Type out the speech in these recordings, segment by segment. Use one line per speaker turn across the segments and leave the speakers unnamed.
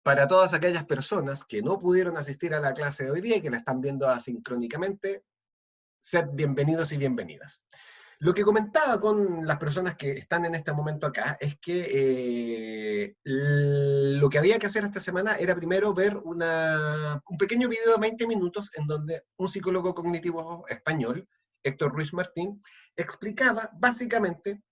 para todas aquellas personas que no pudieron asistir a la clase de hoy día y que la están viendo asincrónicamente, sed bienvenidos y bienvenidas. Lo que comentaba con las personas que están en este momento acá es que lo que había que hacer esta semana era primero ver un pequeño video de 20 minutos en donde un psicólogo cognitivo español, Héctor Ruiz Martín, explicaba básicamente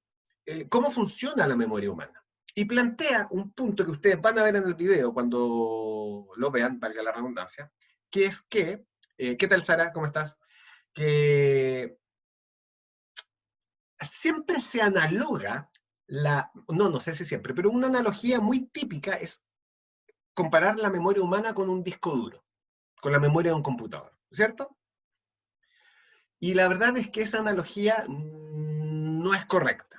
cómo funciona la memoria humana. Y plantea un punto que ustedes van a ver en el video cuando lo vean, valga la redundancia, que es que, ¿qué tal Sara? ¿Cómo estás? Que siempre se analoga, no sé si siempre, pero una analogía muy típica es comparar la memoria humana con un disco duro, con la memoria de un computador, ¿cierto? Y la verdad es que esa analogía no es correcta.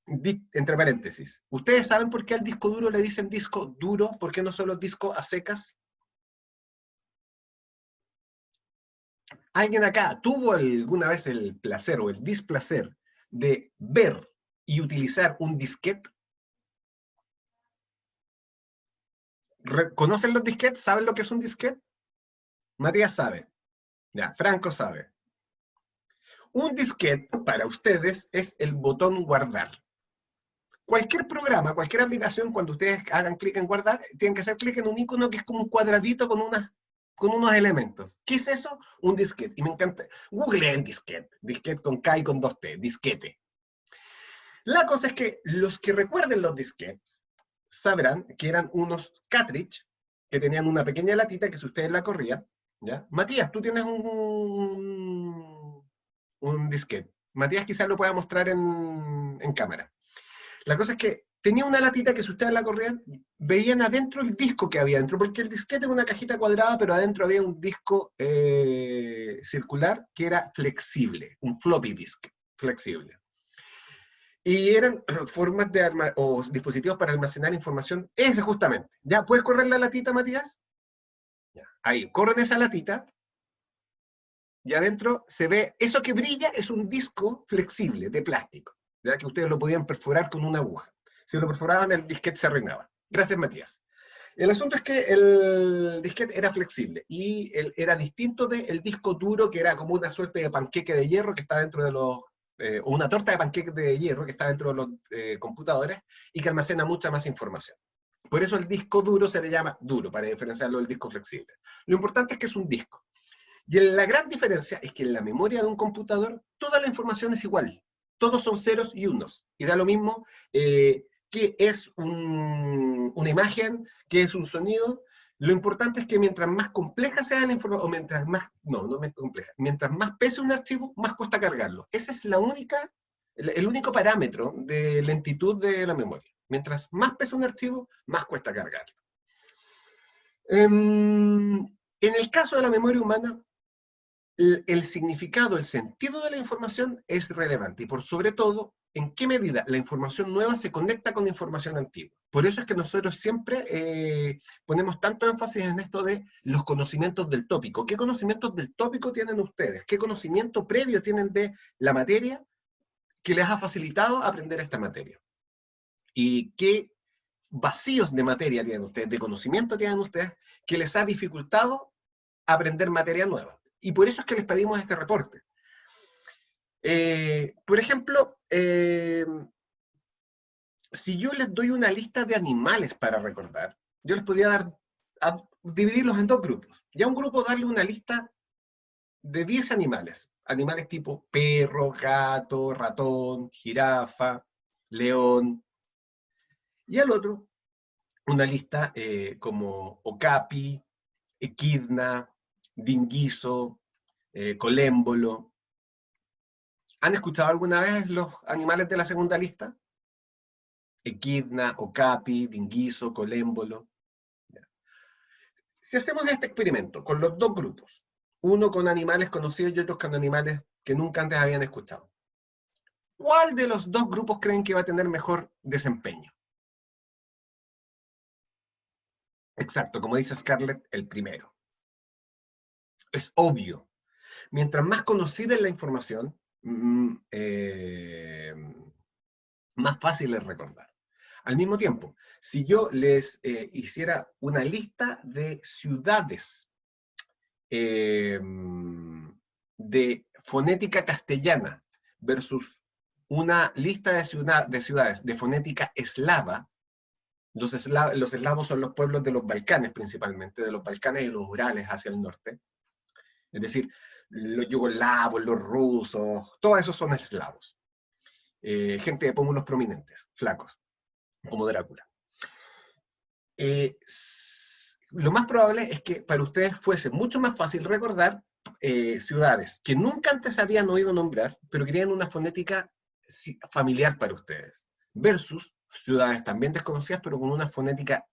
Entre paréntesis, ¿ustedes saben por qué al disco duro le dicen disco duro? ¿Por qué no solo disco a secas? ¿Alguien acá tuvo alguna vez el placer o el displacer de ver y utilizar un disquete? ¿Conocen los disquetes? ¿Saben lo que es un disquete? Matías sabe. Ya, Franco sabe. Un disquete para ustedes es el botón guardar. Cualquier programa, cualquier aplicación, cuando ustedes hagan clic en guardar, tienen que hacer clic en un icono que es como un cuadradito con unos elementos. ¿Qué es eso? Un disquete. Y me encanta. Googleen disquete. Disquete con K y con 2T. Disquete. La cosa es que los que recuerden los disquetes sabrán que eran unos cartridge que tenían una pequeña latita que si ustedes la corrían, ¿ya? Matías, tú tienes un disquete. Matías quizás lo pueda mostrar en cámara. La cosa es que tenía una latita que si ustedes la corrían, veían adentro el disco que había adentro, porque el disquete era una cajita cuadrada, pero adentro había un disco circular que era flexible, un floppy disk flexible. Y eran formas o dispositivos para almacenar información, ese justamente. ¿Ya? ¿Puedes correr la latita, Matías? Ya. Ahí, corren esa latita, y adentro se ve, eso que brilla es un disco flexible de plástico, ya que ustedes lo podían perforar con una aguja. Si lo perforaban, el disquete se arruinaba. Gracias, Matías. El asunto es que el disquete era flexible y era distinto del disco duro, que era como una suerte de panqueque de hierro que está dentro de los, o una torta de panqueque de hierro que está dentro de los computadores y que almacena mucha más información. Por eso el disco duro se le llama duro, para diferenciarlo del disco flexible. Lo importante es que es un disco. Y la gran diferencia es que en la memoria de un computador toda la información es igual. Todos son ceros y unos. Y da lo mismo qué es una imagen, qué es un sonido. Lo importante es que mientras más compleja sea la información, o mientras más, no es compleja, mientras más pese un archivo, más cuesta cargarlo. Ese es el único parámetro de lentitud de la memoria. Mientras más pesa un archivo, más cuesta cargarlo. En el caso de la memoria humana, el significado, el sentido de la información es relevante y por sobre todo, en qué medida la información nueva se conecta con información antigua. Por eso es que nosotros siempre ponemos tanto énfasis en esto de los conocimientos del tópico. ¿Qué conocimientos del tópico tienen ustedes? ¿Qué conocimiento previo tienen de la materia que les ha facilitado aprender esta materia? ¿Y qué vacíos de materia tienen ustedes, de conocimiento tienen ustedes, que les ha dificultado aprender materia nueva? Y por eso es que les pedimos este reporte. Por ejemplo, si yo les doy una lista de animales para recordar, yo les podría dividirlos en dos grupos. Y a un grupo darle una lista de 10 animales. Animales tipo perro, gato, ratón, jirafa, león. Y al otro, una lista como okapi, equidna, dinguiso, colémbolo. ¿Han escuchado alguna vez los animales de la segunda lista? Equidna, okapi, dinguiso, colémbolo. Si hacemos este experimento con los dos grupos, uno con animales conocidos y otro con animales que nunca antes habían escuchado, ¿cuál de los dos grupos creen que va a tener mejor desempeño? Exacto, como dice Scarlett, el primero. Es obvio. Mientras más conocida es la información, más fácil es recordar. Al mismo tiempo, si yo les hiciera una lista de ciudades eh, de fonética castellana versus una lista de ciudades de fonética eslava, los eslavos son los pueblos de los Balcanes principalmente, de los Balcanes y los Urales hacia el norte, es decir, los yugoslavos, los rusos, todos esos son eslavos. Gente de pómulos prominentes, flacos, como Drácula. Lo más probable es que para ustedes fuese mucho más fácil recordar ciudades que nunca antes habían oído nombrar, pero que tenían una fonética familiar para ustedes, versus ciudades también desconocidas, pero con una fonética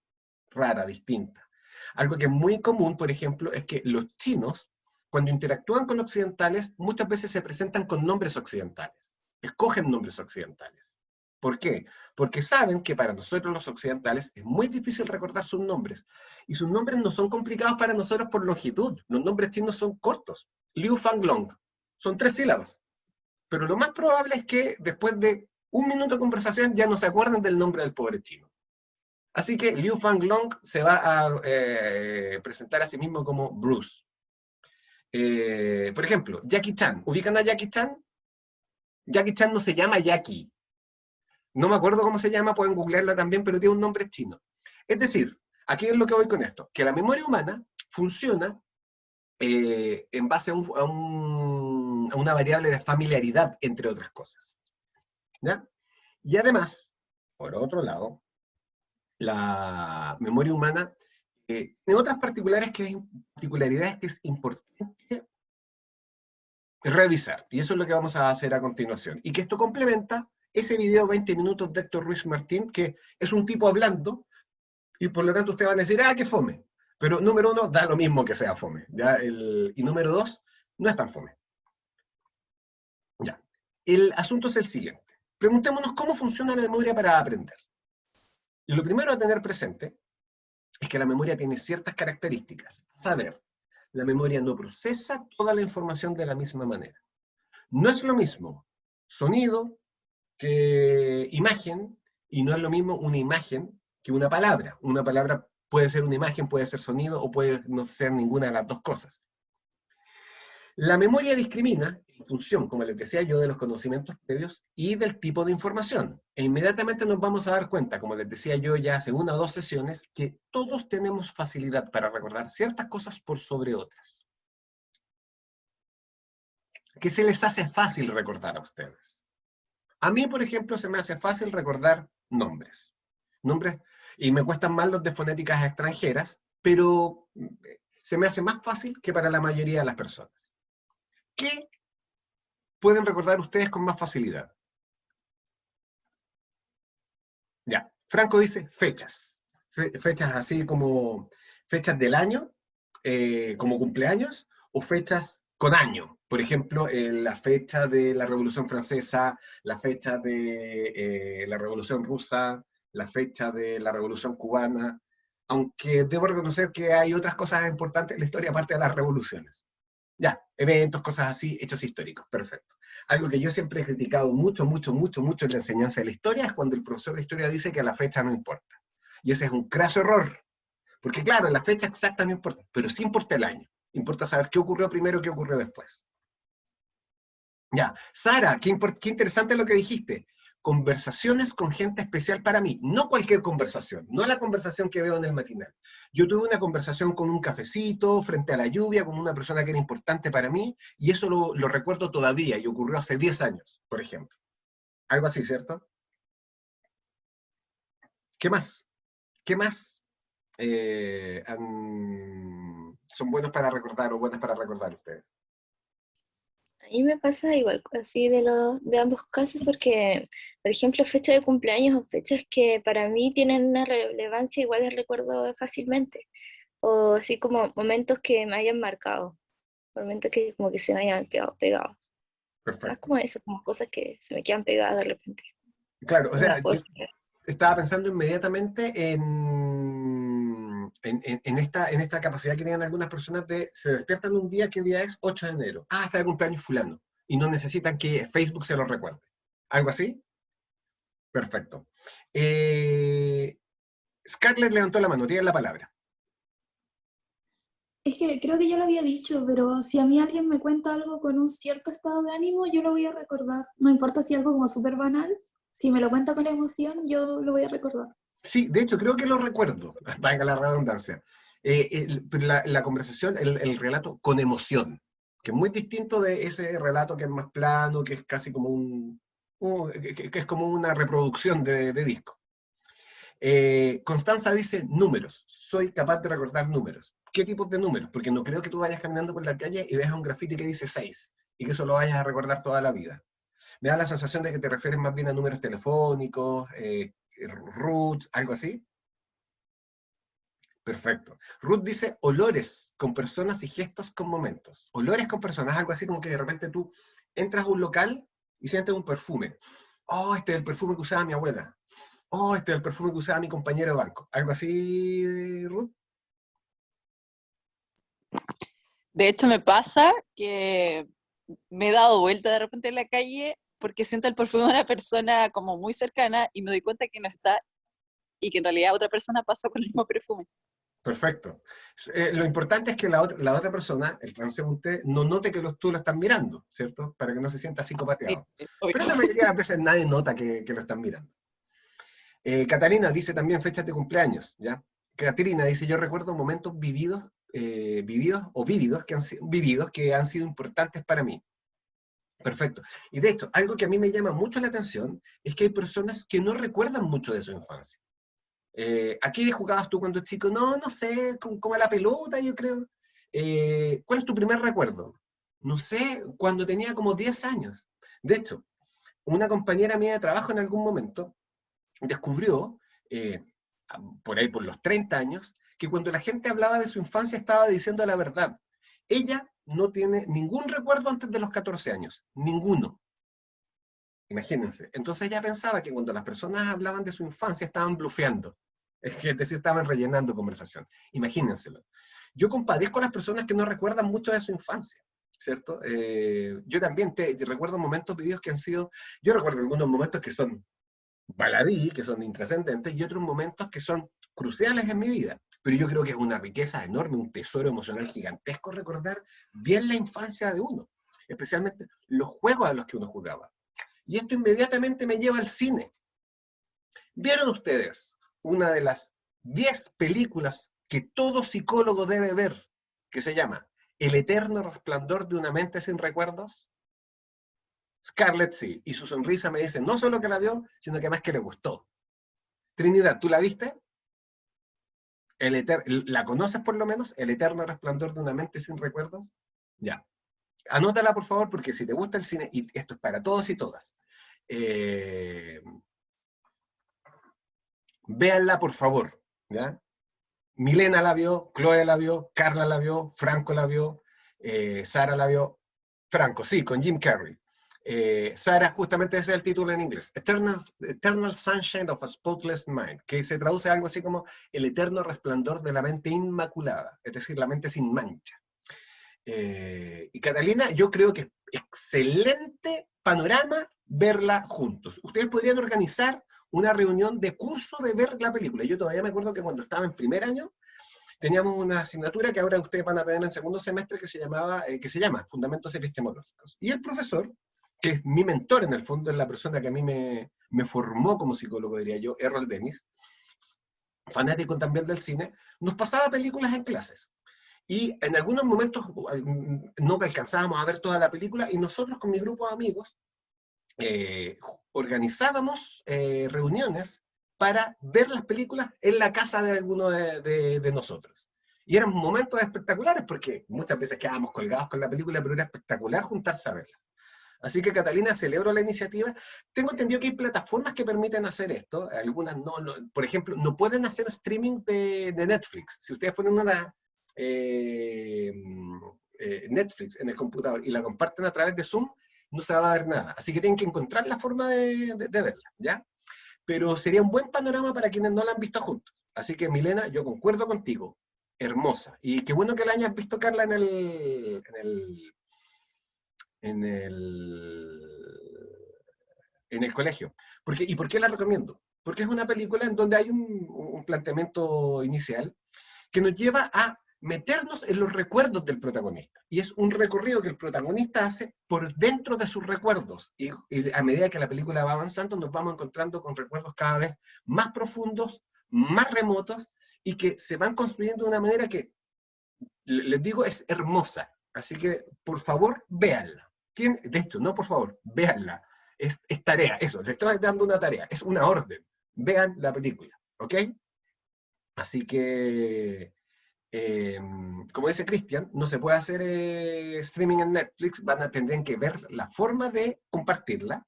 rara, distinta. Algo que es muy común, por ejemplo, es que los chinos, cuando interactúan con occidentales, muchas veces se presentan con nombres occidentales, escogen nombres occidentales. ¿Por qué? Porque saben que para nosotros los occidentales es muy difícil recordar sus nombres. Y sus nombres no son complicados para nosotros por longitud. Los nombres chinos son cortos. Liu Fang Long. Son 3 sílabas. Pero lo más probable es que después de un minuto de conversación ya no se acuerden del nombre del pobre chino. Así que Liu Fang Long se va a presentar a sí mismo como Bruce. Por ejemplo, Jackie Chan. ¿Ubican a Jackie Chan? Jackie Chan no se llama Jackie. No me acuerdo cómo se llama, pueden googlearla también, pero tiene un nombre chino. Es decir, aquí es lo que voy con esto, que la memoria humana funciona en base a una variable de familiaridad, entre otras cosas. ¿Ya? Y además, por otro lado, la memoria humana tiene otras particularidades que es importante revisar, y eso es lo que vamos a hacer a continuación. Y que esto complementa ese video 20 minutos de Héctor Ruiz Martín, que es un tipo hablando, y por lo tanto ustedes van a decir, qué fome. Pero número 1, da lo mismo que sea fome. ¿Ya? Y número 2, no es tan fome. Ya. El asunto es el siguiente. Preguntémonos cómo funciona la memoria para aprender. Y lo primero a tener presente es que la memoria tiene ciertas características. A saber, la memoria no procesa toda la información de la misma manera. No es lo mismo sonido que imagen, y no es lo mismo una imagen que una palabra. Una palabra puede ser una imagen, puede ser sonido, o puede no ser ninguna de las dos cosas. La memoria discrimina en función, como les decía yo, de los conocimientos previos y del tipo de información. E inmediatamente nos vamos a dar cuenta, como les decía yo ya hace 1 o 2 sesiones, que todos tenemos facilidad para recordar ciertas cosas por sobre otras. ¿Qué se les hace fácil recordar a ustedes? A mí, por ejemplo, se me hace fácil recordar nombres. Nombres, y me cuestan más los de fonéticas extranjeras, pero se me hace más fácil que para la mayoría de las personas. ¿Qué pueden recordar ustedes con más facilidad? Ya, Franco dice fechas. Fechas así como fechas del año, como cumpleaños, o fechas con año. Por ejemplo, la fecha de la Revolución Francesa, la fecha de la Revolución Rusa, la fecha de la Revolución Cubana, aunque debo reconocer que hay otras cosas importantes en la historia aparte de las revoluciones. Ya, eventos, cosas así, hechos históricos, perfecto. Algo que yo siempre he criticado mucho, mucho, mucho, mucho en la enseñanza de la historia es cuando el profesor de historia dice que la fecha no importa. Y ese es un craso error. Porque claro, la fecha exacta no importa, pero sí importa el año. Importa saber qué ocurrió primero y qué ocurrió después. Ya, Sara, qué interesante lo que dijiste. Conversaciones con gente especial para mí. No cualquier conversación, no la conversación que veo en el matinal. Yo tuve una conversación con un cafecito, frente a la lluvia, con una persona que era importante para mí, y eso lo recuerdo todavía, y ocurrió hace 10 años, por ejemplo. Algo así, ¿cierto? ¿Qué más? ¿Qué más son buenos para recordar o buenas para recordar ustedes?
A mí me pasa igual, así de ambos casos, porque, por ejemplo, fechas de cumpleaños o fechas que para mí tienen una relevancia, igual las recuerdo fácilmente. O así como momentos que me hayan marcado, momentos que como que se me hayan quedado pegados. Más
Perfecto.
como eso, como cosas que se me quedan pegadas de repente.
Claro, o
No las
sea,
puedo
yo
explicar.
estaba pensando inmediatamente en esta capacidad que tienen algunas personas de se despiertan un día, ¿qué día es? 8 de enero. Está de cumpleaños fulano. Y no necesitan que Facebook se lo recuerde. ¿Algo así? Perfecto. Scarlett levantó la mano, tiene la palabra.
Es que creo que ya lo había dicho, pero si a mí alguien me cuenta algo con un cierto estado de ánimo, yo lo voy a recordar. No importa si algo como súper banal, si me lo cuenta con emoción, yo lo voy a recordar.
Sí, de hecho, creo que lo recuerdo, valga la redundancia. Pero la conversación, el relato con emoción, que es muy distinto de ese relato que es más plano, que es casi como que es como una reproducción de disco. Constanza dice números, soy capaz de recordar números. ¿Qué tipos de números? Porque no creo que tú vayas caminando por la calle y veas un grafiti que dice 6 y que eso lo vayas a recordar toda la vida. Me da la sensación de que te refieres más bien a números telefónicos, root, algo así. Perfecto. Ruth dice olores con personas y gestos con momentos. Olores con personas, algo así como que de repente tú entras a un local y sientes un perfume. Oh, este es el perfume que usaba mi abuela. Oh, este es el perfume que usaba mi compañero de banco. Algo así, Ruth.
De hecho, me pasa que me he dado vuelta de repente en la calle porque siento el perfume de una persona como muy cercana y me doy cuenta que no está y que en realidad otra persona pasó con el mismo perfume.
Perfecto. Lo importante es que la otra persona, el transeúnte, no note que tú lo estás mirando, ¿cierto? Para que no se sienta psicopateado. Pero la mayoría de las veces nadie nota que lo están mirando. Catalina dice también fechas de cumpleaños, ¿ya? Caterina dice, yo recuerdo momentos vividos o vívidos que han sido importantes para mí. Perfecto. Y de hecho, algo que a mí me llama mucho la atención es que hay personas que no recuerdan mucho de su infancia. ¿A qué jugabas tú cuando chico? No, no sé, como a la pelota, yo creo. ¿Cuál es tu primer recuerdo? No sé, cuando tenía como 10 años. De hecho, una compañera mía de trabajo en algún momento descubrió, eh, por ahí por los 30 años, que cuando la gente hablaba de su infancia estaba diciendo la verdad. Ella no tiene ningún recuerdo antes de los 14 años, ninguno. Imagínense. Entonces ella pensaba que cuando las personas hablaban de su infancia estaban blufeando. Es decir, estaban rellenando conversación. Imagínenselo. Yo compadezco a las personas que no recuerdan mucho de su infancia, ¿cierto? Yo también te recuerdo momentos vividos que han sido, yo recuerdo algunos momentos que son baladí, que son intrascendentes, y otros momentos que son cruciales en mi vida. Pero yo creo que es una riqueza enorme, un tesoro emocional gigantesco recordar bien la infancia de uno, especialmente los juegos a los que uno jugaba. Y esto inmediatamente me lleva al cine. ¿Vieron ustedes una de las 10 películas que todo psicólogo debe ver, que se llama El eterno resplandor de una mente sin recuerdos? Scarlett sí, y su sonrisa me dice no solo que la vio, sino que además que le gustó. Trinidad, ¿tú la viste? ¿La conoces por lo menos? El eterno resplandor de una mente sin recuerdos. Ya. Anótala por favor, porque si te gusta el cine, y esto es para todos y todas, véanla por favor, ¿ya? Milena la vio, Chloe la vio, Carla la vio, Franco la vio, Sara la vio, Franco, sí, con Jim Carrey. Sara, justamente ese es el título en inglés, Eternal Sunshine of a Spotless Mind, que se traduce algo así como el eterno resplandor de la mente inmaculada, es decir, la mente sin mancha. Y Catalina, yo creo que es excelente panorama verla juntos. Ustedes podrían organizar una reunión de curso de ver la película. Yo todavía me acuerdo que cuando estaba en primer año, teníamos una asignatura que ahora ustedes van a tener en segundo semestre que se llama Fundamentos Epistemológicos. Y el profesor, que es mi mentor en el fondo, es la persona que a mí me formó como psicólogo, diría yo, Errol Dennis, fanático también del cine, nos pasaba películas en clases. Y en algunos momentos no alcanzábamos a ver toda la película y nosotros con mi grupo de amigos organizábamos reuniones para ver las películas en la casa de alguno de nosotros. Y eran momentos espectaculares porque muchas veces quedábamos colgados con la película, pero era espectacular juntarse a verla. Así que Catalina, celebro la iniciativa. Tengo entendido que hay plataformas que permiten hacer esto, algunas no, por ejemplo, no pueden hacer streaming de Netflix. Si ustedes ponen una Netflix en el computador y la comparten a través de Zoom, no se va a ver nada. Así que tienen que encontrar la forma de verla, ¿ya? Pero sería un buen panorama para quienes no la han visto juntos. Así que, Milena, yo concuerdo contigo. Hermosa. Y qué bueno que la hayas visto, Carla, en el en el colegio. ¿Y por qué la recomiendo? Porque es una película en donde hay un planteamiento inicial que nos lleva a meternos en los recuerdos del protagonista. Y es un recorrido que el protagonista hace por dentro de sus recuerdos. Y a medida que la película va avanzando, nos vamos encontrando con recuerdos cada vez más profundos, más remotos, y que se van construyendo de una manera que, les digo, es hermosa. Así que, por favor, véanla. De hecho, no por favor, véanla. Es tarea, eso, les estoy dando una tarea, es una orden. Vean la película, ¿ok? Así que, como dice Cristian, no se puede hacer streaming en Netflix, tendrían que ver la forma de compartirla,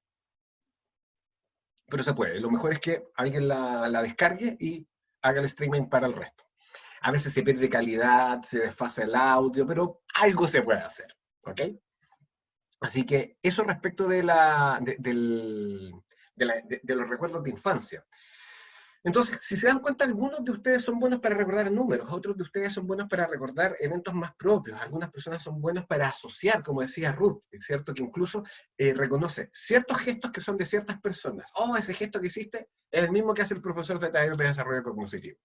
pero se puede. Lo mejor es que alguien la descargue y haga el streaming para el resto. A veces se pierde calidad, se desfasa el audio, pero algo se puede hacer, ¿ok? Así que eso respecto de los recuerdos de infancia. Entonces, si se dan cuenta, algunos de ustedes son buenos para recordar números, otros de ustedes son buenos para recordar eventos más propios, algunas personas son buenas para asociar, como decía Ruth, es cierto que incluso reconoce ciertos gestos que son de ciertas personas. Oh, ese gesto que hiciste es el mismo que hace el profesor de taller de desarrollo cognitivo.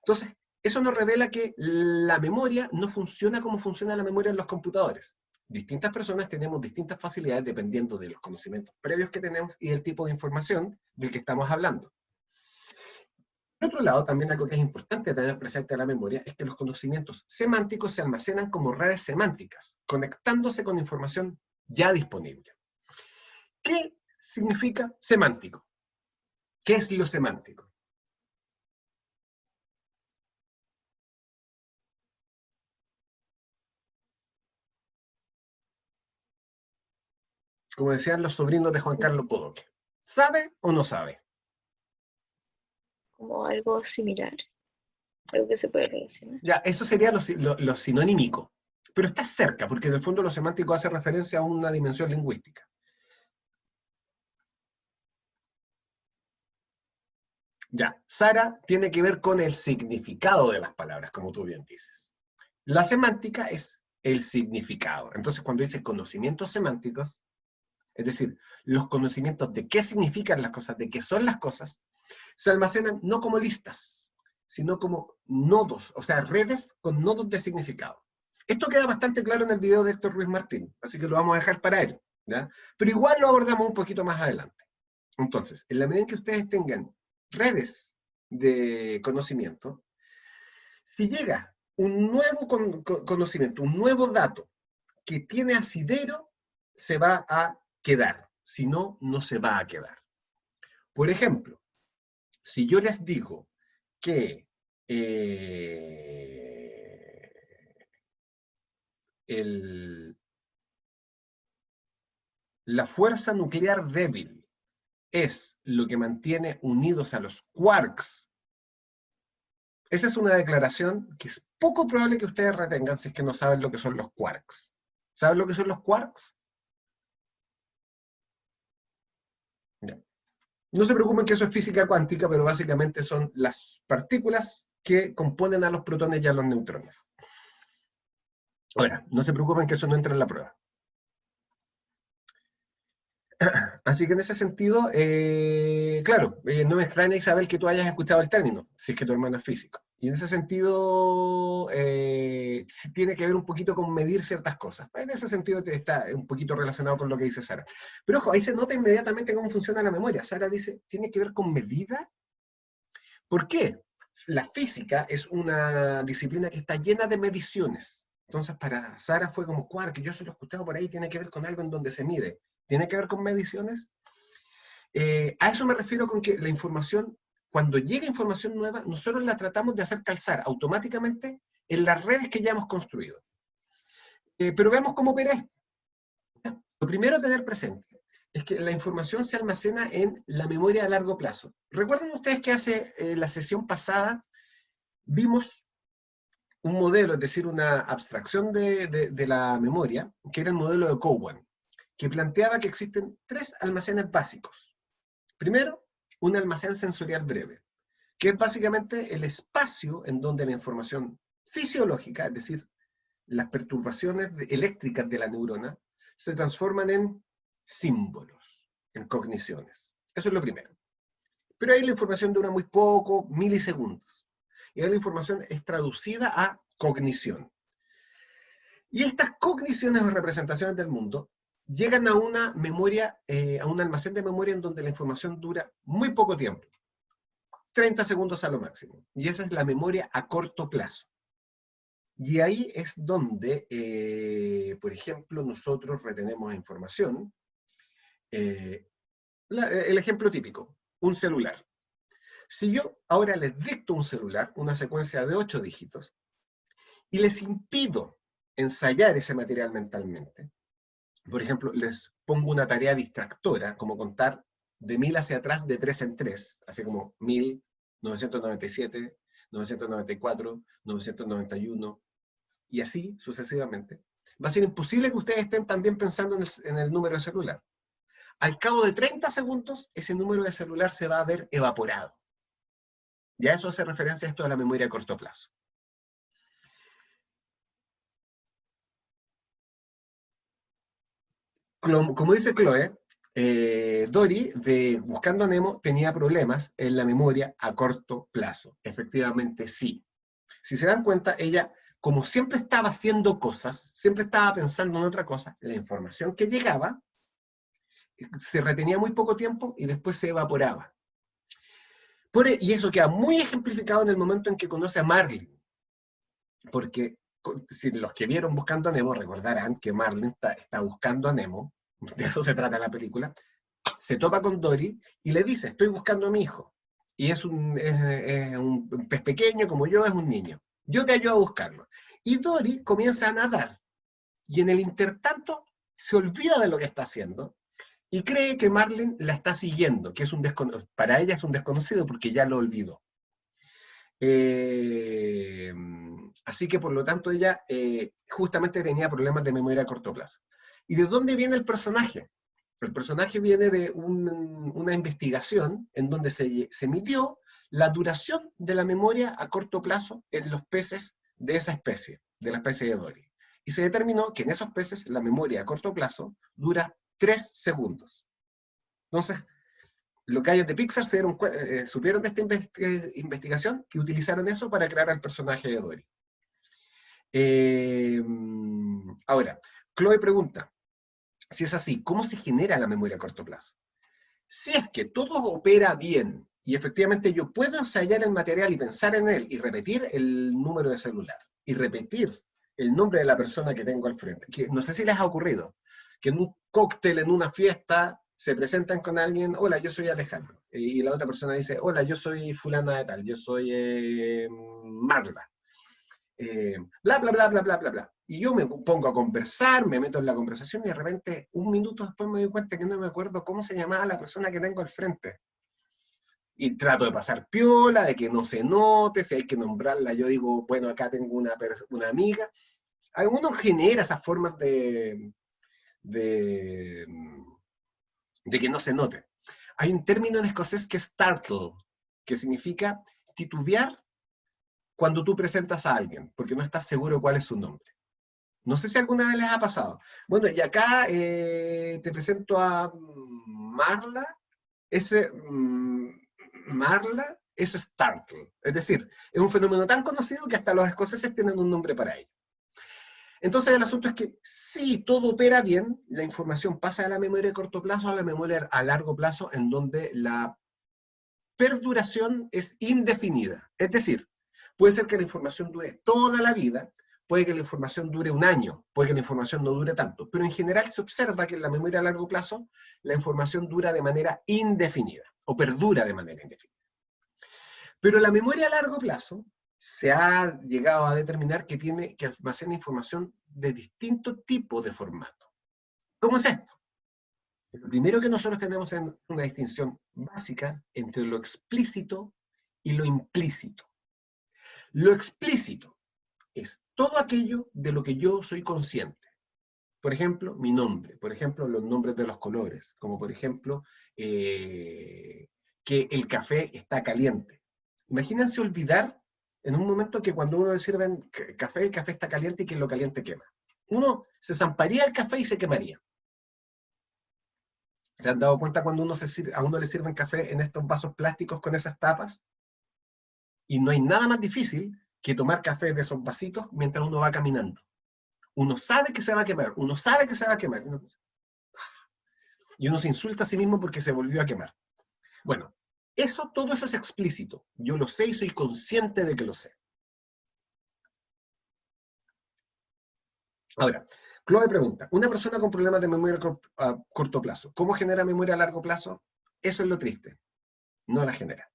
Entonces, eso nos revela que la memoria no funciona como funciona la memoria en los computadores. Distintas personas tenemos distintas facilidades dependiendo de los conocimientos previos que tenemos y del tipo de información del que estamos hablando. Por otro lado, también algo que es importante tener presente en la memoria es que los conocimientos semánticos se almacenan como redes semánticas, conectándose con información ya disponible. ¿Qué significa semántico? ¿Qué es lo semántico? Como decían los sobrinos de Juan Carlos Bodoque. ¿Sabe o no sabe?
Como algo similar, algo que se puede relacionar.
Ya, eso sería lo sinonímico. Pero está cerca, porque en el fondo lo semántico hace referencia a una dimensión lingüística. Ya, Sara tiene que ver con el significado de las palabras, como tú bien dices. La semántica es el significado. Entonces, cuando dice conocimientos semánticos, es decir, los conocimientos de qué significan las cosas, de qué son las cosas, se almacenan no como listas, sino como nodos, o sea, redes con nodos de significado. Esto queda bastante claro en el video de Héctor Ruiz Martín, así que lo vamos a dejar para él, ¿ya? Pero igual lo abordamos un poquito más adelante. Entonces, en la medida en que ustedes tengan redes de conocimiento, si llega un nuevo conocimiento, un nuevo dato que tiene asidero, se va a quedar, si no, no se va a quedar. Por ejemplo, si yo les digo que la fuerza nuclear débil es lo que mantiene unidos a los quarks, esa es una declaración que es poco probable que ustedes retengan si es que no saben lo que son los quarks. ¿Saben lo que son los quarks? Ya. No se preocupen que eso es física cuántica, pero básicamente son las partículas que componen a los protones y a los neutrones. Ahora, no se preocupen que eso no entra en la prueba. Así que en ese sentido, claro, no me extraña, Isabel, que tú hayas escuchado el término, si es que tu hermano es físico. Y en ese sentido, sí tiene que ver un poquito con medir ciertas cosas. En ese sentido está un poquito relacionado con lo que dice Sara. Pero ojo, ahí se nota inmediatamente cómo funciona la memoria. Sara dice, ¿tiene que ver con medida? ¿Por qué? La física es una disciplina que está llena de mediciones. Entonces, para Sara fue como, que yo se lo he escuchado por ahí, tiene que ver con algo en donde se mide. ¿Tiene que ver con mediciones? A eso me refiero con que la información, cuando llega información nueva, nosotros la tratamos de hacer calzar automáticamente en las redes que ya hemos construido. Pero veamos cómo opera esto. Lo primero a tener presente es que la información se almacena en la memoria a largo plazo. ¿Recuerdan ustedes que hace la sesión pasada vimos un modelo, es decir, una abstracción de la memoria, que era el modelo de Cowan, que planteaba que existen 3 almacenes básicos. Primero, un almacén sensorial breve, que es básicamente el espacio en donde la información fisiológica, es decir, las perturbaciones eléctricas de la neurona, se transforman en símbolos. en cogniciones. Eso es lo primero. Pero ahí la información dura muy poco, milisegundos. Y ahí la información es traducida a cognición. Y estas cogniciones o representaciones del mundo llegan a una memoria, a un almacén de memoria en donde la información dura muy poco tiempo. 30 segundos a lo máximo. Y esa es la memoria a corto plazo. Y ahí es donde, por ejemplo, nosotros retenemos información. El ejemplo típico, un celular. Si yo ahora les dicto un celular, una secuencia de 8 dígitos, y les impido ensayar ese material mentalmente, por ejemplo, les pongo una tarea distractora, como contar de 1000 hacia atrás de 3 en 3, así como 1000, 997, 994, 991, y así sucesivamente, va a ser imposible que ustedes estén también pensando en el número de celular. Al cabo de 30 segundos, ese número de celular se va a ver evaporado. Ya eso hace referencia a esto de la memoria a corto plazo. Como dice Chloe, Dory, de Buscando a Nemo, tenía problemas en la memoria a corto plazo. Efectivamente, sí. Si se dan cuenta, ella, como siempre estaba haciendo cosas, siempre estaba pensando en otra cosa, la información que llegaba se retenía muy poco tiempo y después se evaporaba. Y eso queda muy ejemplificado en el momento en que conoce a Marlin. Porque si los que vieron Buscando a Nemo recordarán que Marlin está buscando a Nemo, de eso se trata la película, se topa con Dory y le dice, estoy buscando a mi hijo. Y es un pez pequeño como yo, es un niño. Yo te ayudo a buscarlo. Y Dory comienza a nadar. Y en el intertanto se olvida de lo que está haciendo y cree que Marlin la está siguiendo, que es para ella es un desconocido porque ya lo olvidó. Así que por lo tanto ella justamente tenía problemas de memoria a corto plazo. ¿Y de dónde viene el personaje? El personaje viene de una investigación en donde se midió la duración de la memoria a corto plazo en los peces de esa especie, de la especie de Dory. Y se determinó que en esos peces la memoria a corto plazo dura 3 segundos. Entonces, los gallos de Pixar supieron de esta investigación y utilizaron eso para crear al personaje de Dory. Ahora, Chloe pregunta, si es así, ¿cómo se genera la memoria a corto plazo? Si es que todo opera bien y efectivamente yo puedo ensayar el material y pensar en él y repetir el número de celular y repetir el nombre de la persona que tengo al frente, que no sé si les ha ocurrido, que en un cóctel, en una fiesta, se presentan con alguien, hola, yo soy Alejandro, y la otra persona dice, hola, yo soy fulana de tal, yo soy Marla, bla, bla, bla, bla, bla, bla, bla. Y yo me pongo a conversar, me meto en la conversación y de repente, un minuto después me doy cuenta que no me acuerdo cómo se llamaba la persona que tengo al frente. Y trato de pasar piola, de que no se note, si hay que nombrarla, yo digo, bueno, acá tengo una amiga. Uno genera esas formas de que no se note. Hay un término en escocés que es startle, que significa titubear cuando tú presentas a alguien, porque no estás seguro cuál es su nombre. No sé si alguna vez les ha pasado. Bueno, y acá te presento a Marla. Marla, eso es startle. Es decir, es un fenómeno tan conocido que hasta los escoceses tienen un nombre para ello. Entonces el asunto es que si todo opera bien, la información pasa de la memoria a corto plazo a la memoria a largo plazo, en donde la perduración es indefinida. Es decir, puede ser que la información dure toda la vida, puede que la información dure un año, puede que la información no dure tanto, pero en general se observa que en la memoria a largo plazo la información dura de manera indefinida, o perdura de manera indefinida. Pero la memoria a largo plazo se ha llegado a determinar que almacena información de distinto tipo de formato. ¿Cómo es esto? Lo primero que nosotros tenemos es una distinción básica entre lo explícito y lo implícito. Lo explícito es todo aquello de lo que yo soy consciente. Por ejemplo, mi nombre. Por ejemplo, los nombres de los colores. Como por ejemplo, que el café está caliente. Imagínense olvidar en un momento que cuando uno le sirven café, el café está caliente y que lo caliente quema. Uno se zamparía el café y se quemaría. ¿Se han dado cuenta cuando a uno le sirven café en estos vasos plásticos con esas tapas? Y no hay nada más difícil que tomar café de esos vasitos mientras uno va caminando. Uno sabe que se va a quemar, uno sabe que se va a quemar. Y uno se insulta a sí mismo porque se volvió a quemar. Bueno, todo eso es explícito. Yo lo sé y soy consciente de que lo sé. Ahora, Chloe pregunta, una persona con problemas de memoria a corto plazo, ¿cómo genera memoria a largo plazo? Eso es lo triste. No la genera.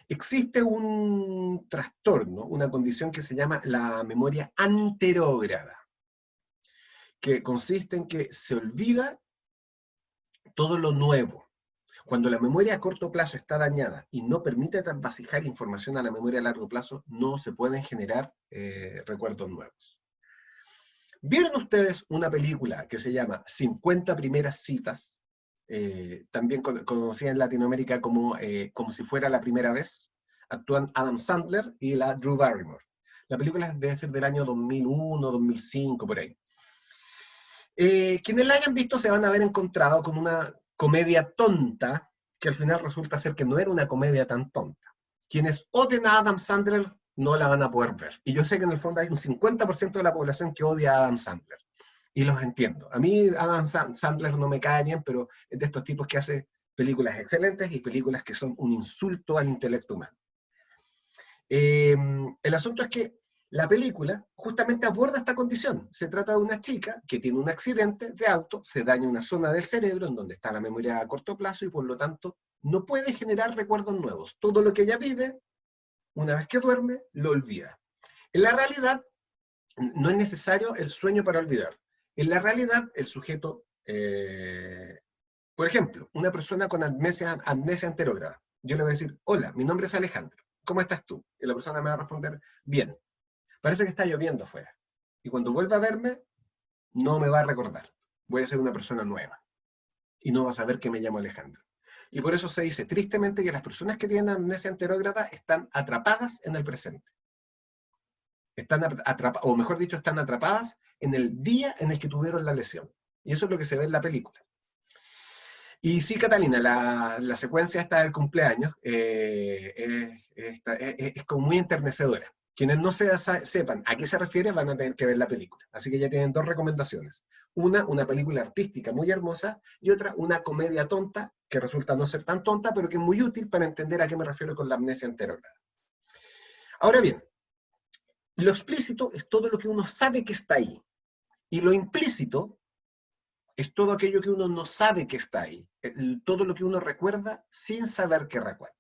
Existe un trastorno, una condición que se llama la memoria anterógrada, que consiste en que se olvida todo lo nuevo. Cuando la memoria a corto plazo está dañada y no permite transvasijar información a la memoria a largo plazo, no se pueden generar recuerdos nuevos. ¿Vieron ustedes una película que se llama 50 primeras citas? También conocida en Latinoamérica como si fuera la primera vez. Actúan Adam Sandler y la Drew Barrymore. La película debe ser del año 2001, 2005, por ahí. Quienes la hayan visto se van a haber encontrado con una comedia tonta, que al final resulta ser que no era una comedia tan tonta. Quienes odien a Adam Sandler no la van a poder ver. Y yo sé que en el fondo hay un 50% de la población que odia a Adam Sandler. Y los entiendo. A mí Adam Sandler no me cae bien, pero es de estos tipos que hace películas excelentes y películas que son un insulto al intelecto humano. El asunto es que la película justamente aborda esta condición. Se trata de una chica que tiene un accidente de auto, se daña una zona del cerebro en donde está la memoria a corto plazo y por lo tanto no puede generar recuerdos nuevos. Todo lo que ella vive, una vez que duerme, lo olvida. En la realidad, no es necesario el sueño para olvidar. En la realidad, el sujeto, por ejemplo, una persona con amnesia anterógrada, yo le voy a decir, hola, mi nombre es Alejandro, ¿cómo estás tú? Y la persona me va a responder, bien. Parece que está lloviendo afuera. Y cuando vuelva a verme, no me va a recordar. Voy a ser una persona nueva. Y no va a saber que me llamo Alejandro. Y por eso se dice tristemente que las personas que tienen amnesia anterógrada están atrapadas en el presente. Están atrapadas, o mejor dicho, están atrapadas en el día en el que tuvieron la lesión. Y eso es lo que se ve en la película. Y sí, Catalina, la secuencia esta del cumpleaños es como muy enternecedora. Quienes no sepan a qué se refiere van a tener que ver la película. Así que ya tienen dos recomendaciones. Una película artística muy hermosa, y otra, una comedia tonta, que resulta no ser tan tonta, pero que es muy útil para entender a qué me refiero con la amnesia anterógrada. Ahora bien, lo explícito es todo lo que uno sabe que está ahí. Y lo implícito es todo aquello que uno no sabe que está ahí. Todo lo que uno recuerda sin saber que recuerda.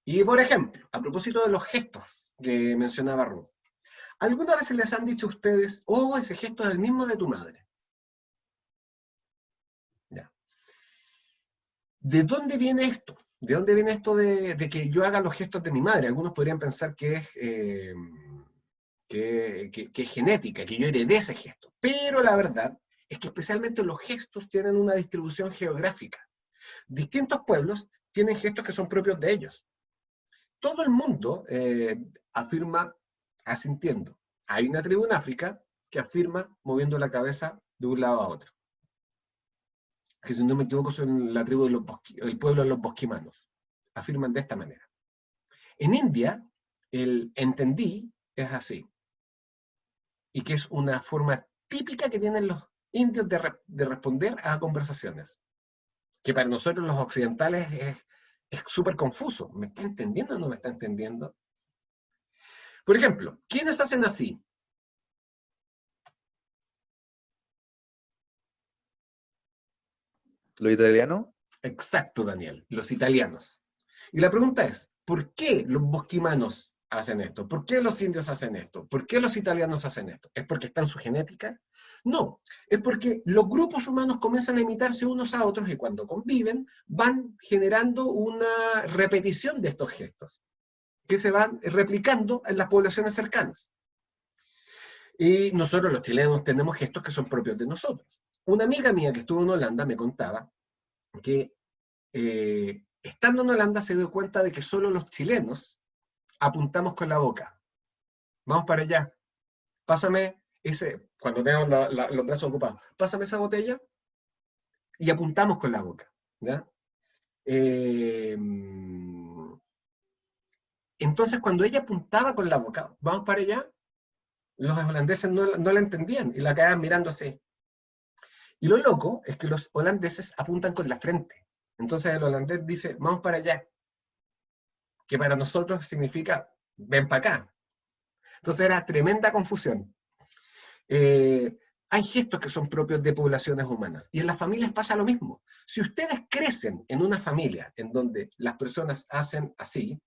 Y por ejemplo, a propósito de los gestos que mencionaba Ruth, ¿alguna vez les han dicho a ustedes, oh, ese gesto es el mismo de tu madre? Ya. ¿De dónde viene esto? ¿De dónde viene esto de que yo haga los gestos de mi madre? Algunos podrían pensar que es genética, que yo heredé ese gesto. Pero la verdad es que especialmente los gestos tienen una distribución geográfica. Distintos pueblos tienen gestos que son propios de ellos. Todo el mundo afirma asintiendo. Hay una tribu en África que afirma moviendo la cabeza de un lado a otro. Que si no me equivoco son la tribu el pueblo de los bosquimanos. Afirman de esta manera. En India, el entendí es así. Y que es una forma típica que tienen los indios de responder a conversaciones. Que para nosotros los occidentales es súper confuso. ¿Me está entendiendo o no me está entendiendo? Por ejemplo, ¿quiénes hacen así?
¿Lo italiano?
Exacto, Daniel, los italianos. Y la pregunta es, ¿por qué los bosquimanos hacen esto? ¿Por qué los indios hacen esto? ¿Por qué los italianos hacen esto? ¿Es porque está en su genética? No, es porque los grupos humanos comienzan a imitarse unos a otros y cuando conviven van generando una repetición de estos gestos que se van replicando en las poblaciones cercanas. Y nosotros los chilenos tenemos gestos que son propios de nosotros. Una amiga mía que estuvo en Holanda me contaba que estando en Holanda se dio cuenta de que solo los chilenos apuntamos con la boca. Vamos para allá. Pásame ese, cuando tenemos los brazos ocupados, pásame esa botella. y apuntamos con la boca, ¿ya? Entonces, cuando ella apuntaba con la boca, vamos para allá, los holandeses no la entendían y la quedaban mirando así. Y lo loco es que los holandeses apuntan con la frente. Entonces el holandés dice, vamos para allá, que para nosotros significa, ven para acá. Entonces era tremenda confusión. Hay gestos que son propios de poblaciones humanas, y en las familias pasa lo mismo. Si ustedes crecen en una familia en donde las personas hacen así,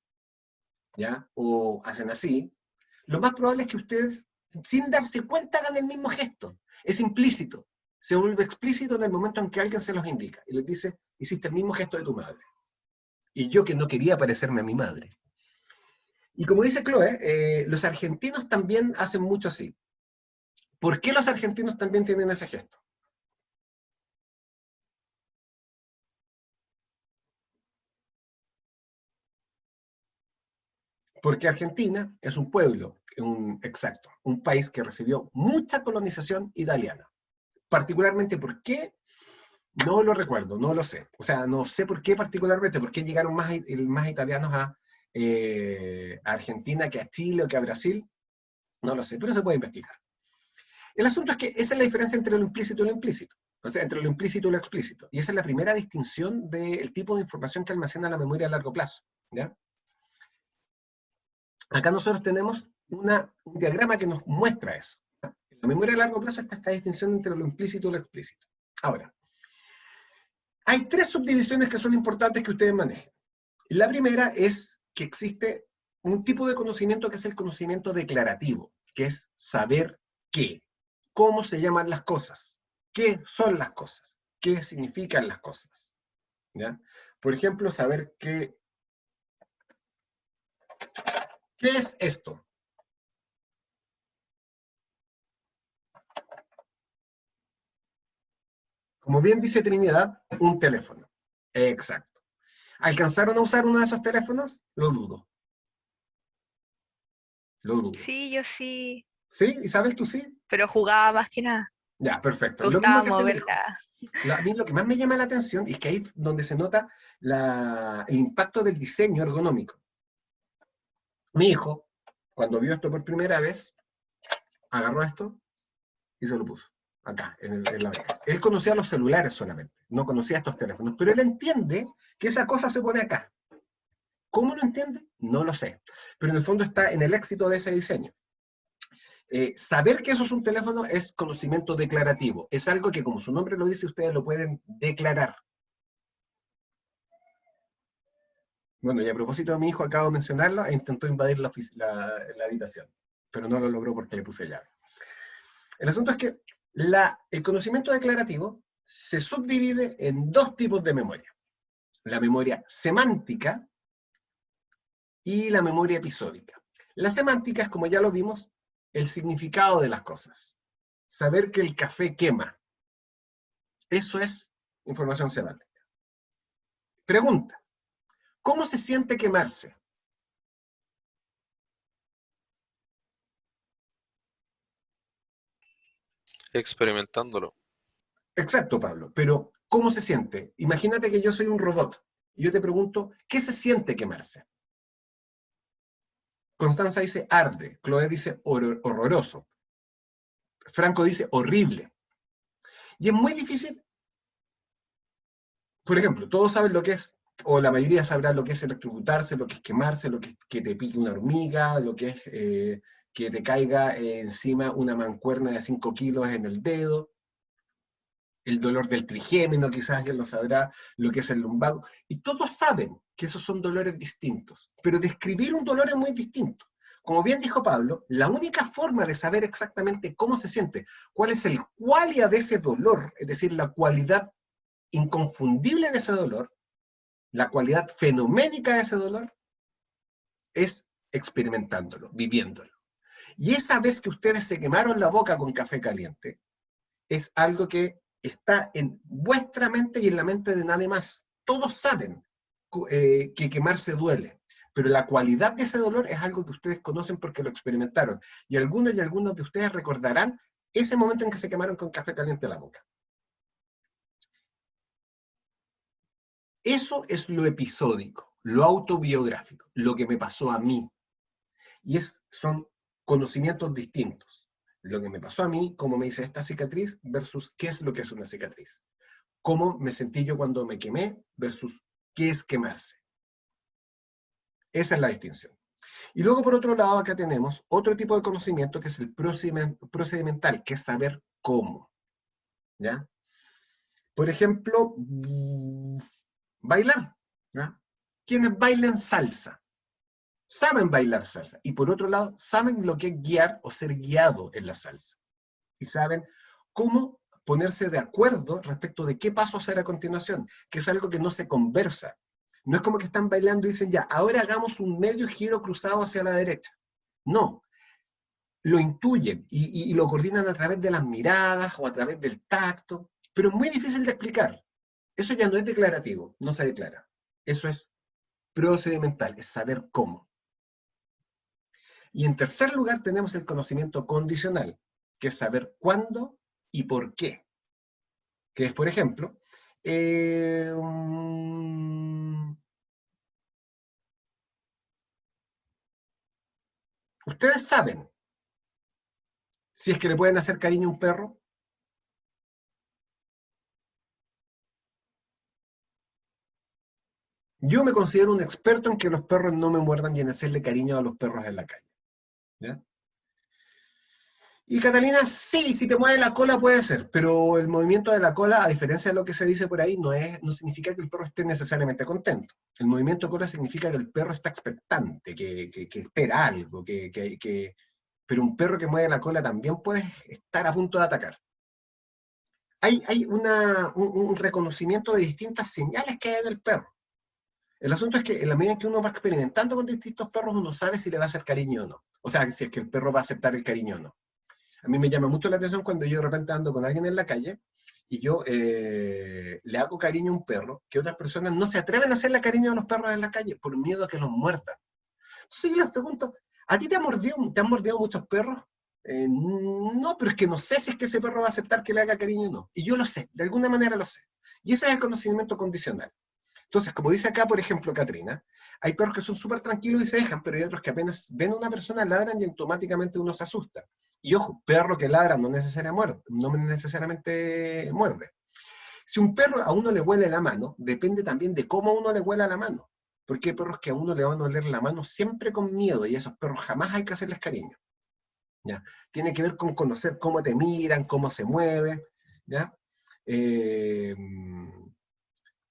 ¿ya? O hacen así, lo más probable es que ustedes, sin darse cuenta, hagan el mismo gesto. Es implícito. Se vuelve explícito en el momento en que alguien se los indica y les dice, hiciste el mismo gesto de tu madre. Y yo que no quería parecerme a mi madre. Y como dice Chloe, los argentinos también hacen mucho así. ¿Por qué los argentinos también tienen ese gesto? Porque Argentina es un pueblo, un país que recibió mucha colonización italiana. Particularmente, ¿por qué? No lo recuerdo, no lo sé. O sea, no sé por qué particularmente, por qué llegaron más italianos a Argentina que a Chile o que a Brasil. No lo sé, pero se puede investigar. El asunto es que esa es la diferencia entre lo implícito y lo implícito. O sea, entre lo implícito y lo explícito. Y esa es la primera distinción del tipo de información que almacena la memoria a largo plazo, ¿ya? Acá nosotros tenemos un diagrama que nos muestra eso. En la memoria a largo plazo está esta distinción entre lo implícito y lo explícito. Ahora, hay tres subdivisiones que son importantes que ustedes manejen. La primera es que existe un tipo de conocimiento que es el conocimiento declarativo, que es saber qué, cómo se llaman las cosas, qué son las cosas, qué significan las cosas, ¿ya? Por ejemplo, saber qué es esto. Como bien dice Trinidad, un teléfono. Exacto. ¿Alcanzaron a usar uno de esos teléfonos? Lo dudo. Lo dudo.
Sí, yo sí,
¿Sí? ¿Isabel, tú sí?
pero jugaba más que nada.
Ya, perfecto.
Me
Lo mismo
gustaba
que hace mi hijo.
moverla.
A mí lo que más me llama la atención es que ahí es donde se nota el impacto del diseño ergonómico. Mi hijo, cuando vio esto por primera vez, agarró esto y se lo puso acá, en la oreja. Él conocía los celulares solamente, no conocía estos teléfonos, pero él entiende que esa cosa se pone acá. ¿Cómo lo entiende? No lo sé. Pero en el fondo está en el éxito de ese diseño. Saber que eso es un teléfono es conocimiento declarativo. Es algo que, como su nombre lo dice, ustedes lo pueden declarar. Bueno, y a propósito de mi hijo, acabo de mencionarlo, e intentó invadir la habitación, pero no lo logró porque le puse llave. El asunto es que el conocimiento declarativo se subdivide en dos tipos de memoria. La memoria semántica y la memoria episódica. La semántica es, como ya lo vimos, el significado de las cosas. Saber que el café quema. Eso es información semántica. Pregunta. ¿Cómo se siente quemarse?
Experimentándolo.
Exacto, Pablo, pero ¿cómo se siente? Imagínate que yo soy un robot y yo te pregunto, ¿qué se siente quemarse? Constanza dice arde, Chloe dice horroroso, Franco dice horrible. Y es muy difícil, por ejemplo, todos saben lo que es, o la mayoría sabrá lo que es electrocutarse, lo que es quemarse, lo que es que te pique una hormiga, lo que es que te caiga encima una mancuerna de 5 kilos en el dedo, el dolor del trigémino, quizás alguien lo sabrá, lo que es el lumbago, y todos saben que esos son dolores distintos, pero describir un dolor es muy distinto. Como bien dijo Pablo, la única forma de saber exactamente cómo se siente, cuál es el qualia de ese dolor, es decir, la cualidad inconfundible de ese dolor, la cualidad fenoménica de ese dolor, es experimentándolo, viviéndolo. Y esa vez que ustedes se quemaron la boca con café caliente, es algo que está en vuestra mente y en la mente de nadie más. Todos saben que quemarse duele, pero la cualidad de ese dolor es algo que ustedes conocen porque lo experimentaron. Y algunos de ustedes recordarán ese momento en que se quemaron con café caliente la boca. Eso es lo episódico, lo autobiográfico, lo que me pasó a mí. Y son conocimientos distintos. Lo que me pasó a mí, cómo me hice esta cicatriz, versus qué es lo que es una cicatriz. Cómo me sentí yo cuando me quemé, versus qué es quemarse. Esa es la distinción. Y luego, por otro lado, acá tenemos otro tipo de conocimiento que es el procedimental, que es saber cómo. ¿Ya? Por ejemplo, bailar. ¿Ya? ¿Quiénes bailan salsa? Saben bailar salsa. Y por otro lado, saben lo que es guiar o ser guiado en la salsa. Y saben cómo ponerse de acuerdo respecto de qué paso hacer a continuación, que es algo que no se conversa. No es como que están bailando y dicen, ya, ahora hagamos un medio giro cruzado hacia la derecha. No. Lo intuyen y lo coordinan a través de las miradas o a través del tacto, pero es muy difícil de explicar. Eso ya no es declarativo, no se declara. Eso es procedimental, es saber cómo. Y en tercer lugar tenemos el conocimiento condicional, que es saber cuándo y por qué. Que es, por ejemplo, ustedes saben si es que le pueden hacer cariño a un perro. Yo me considero un experto en que los perros no me muerdan y en hacerle cariño a los perros en la calle. ¿Ya? Y Catalina, sí, si te mueve la cola puede ser, pero el movimiento de la cola, a diferencia de lo que se dice por ahí, no significa que el perro esté necesariamente contento. El movimiento de cola significa que el perro está expectante, que espera algo, pero un perro que mueve la cola también puede estar a punto de atacar. Hay un reconocimiento de distintas señales que hay en el perro. El asunto es que en la medida que uno va experimentando con distintos perros, uno sabe si le va a hacer cariño o no. O sea, si es que el perro va a aceptar el cariño o no. A mí me llama mucho la atención cuando yo de repente ando con alguien en la calle y yo le hago cariño a un perro, que otras personas no se atreven a hacerle cariño a los perros en la calle por miedo a que los muerdan. Entonces yo les pregunto, ¿a ti te han mordido muchos perros? No, pero es que no sé si es que ese perro va a aceptar que le haga cariño o no. Y yo lo sé, de alguna manera lo sé. Y ese es el conocimiento condicional. Entonces, como dice acá, por ejemplo, Katrina, hay perros que son súper tranquilos y se dejan, pero hay otros que apenas ven a una persona, ladran y automáticamente uno se asusta. Y ojo, perro que ladra no necesariamente muerde. Si un perro a uno le huele la mano, depende también de cómo a uno le huela la mano. Porque hay perros que a uno le van a oler la mano siempre con miedo, y a esos perros jamás hay que hacerles cariño. ¿Ya? Tiene que ver con conocer cómo te miran, cómo se mueven. ¿Ya?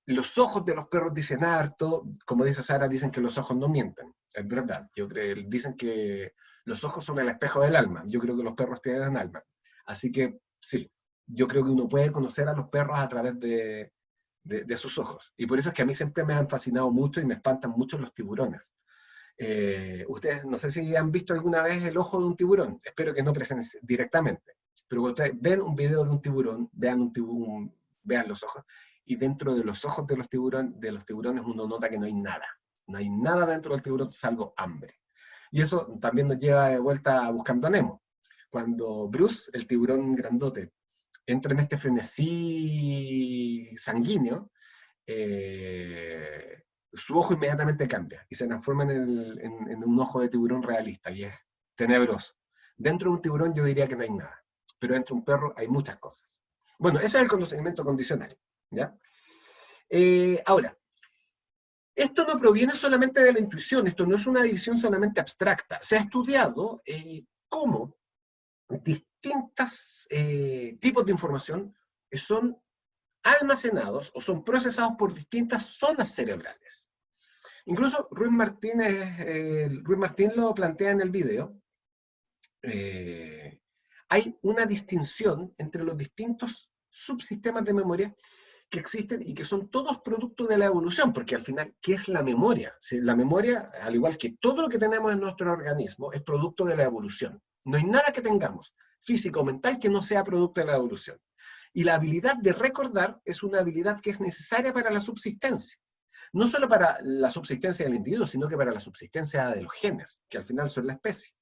Los ojos de los perros dicen harto, como dice Sara, dicen que los ojos no mienten. Es verdad, dicen que los ojos son el espejo del alma. Yo creo que los perros tienen alma. Así que sí, yo creo que uno puede conocer a los perros a través de sus ojos. Y por eso es que a mí siempre me han fascinado mucho y me espantan mucho los tiburones. Ustedes no sé si han visto alguna vez el ojo de un tiburón. Espero que no presencien directamente. Pero cuando ustedes ven un video de un tiburón, vean los ojos, y dentro de los ojos de los tiburones uno nota que no hay nada. No hay nada dentro del tiburón salvo hambre. Y eso también nos lleva de vuelta a Buscando a Nemo. Cuando Bruce, el tiburón grandote, entra en este frenesí sanguíneo, su ojo inmediatamente cambia y se transforma en un ojo de tiburón realista, y es tenebroso. Dentro de un tiburón yo diría que no hay nada, pero dentro de un perro hay muchas cosas. Bueno, ese es el conocimiento condicional. ¿Ya? Ahora, esto no proviene solamente de la intuición, esto no es una división solamente abstracta. Se ha estudiado cómo distintos tipos de información son almacenados o son procesados por distintas zonas cerebrales. Incluso Ruiz Martín lo plantea en el video. Hay una distinción entre los distintos subsistemas de memoria que existen y que son todos producto de la evolución, porque al final, ¿qué es la memoria? La memoria, al igual que todo lo que tenemos en nuestro organismo, es producto de la evolución. No hay nada que tengamos, físico o mental, que no sea producto de la evolución. Y la habilidad de recordar es una habilidad que es necesaria para la subsistencia. No solo para la subsistencia del individuo, sino que para la subsistencia de los genes, que al final son la especie.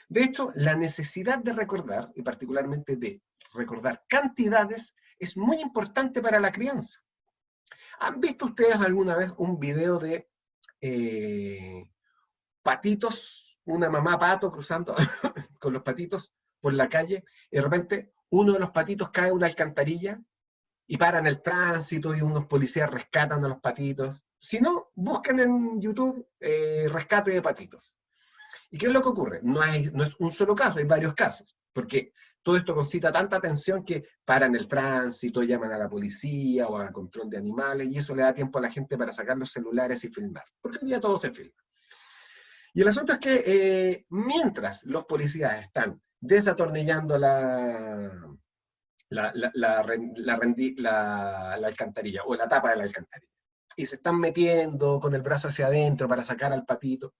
De hecho, la necesidad de recordar, y particularmente de recordar cantidades, es muy importante para la crianza. ¿Han visto ustedes alguna vez un video de patitos, una mamá pato cruzando con los patitos por la calle, y de repente uno de los patitos cae en una alcantarilla y paran el tránsito y unos policías rescatan a los patitos? Si no, busquen en YouTube rescate de patitos. ¿Y qué es lo que ocurre? No es un solo caso, hay varios casos, porque todo esto concita tanta atención que paran el tránsito, llaman a la policía o a control de animales, y eso le da tiempo a la gente para sacar los celulares y filmar, porque hoy día todo se filma. Y el asunto es que mientras los policías están desatornillando la alcantarilla, o la tapa de la alcantarilla, y se están metiendo con el brazo hacia adentro para sacar al patito,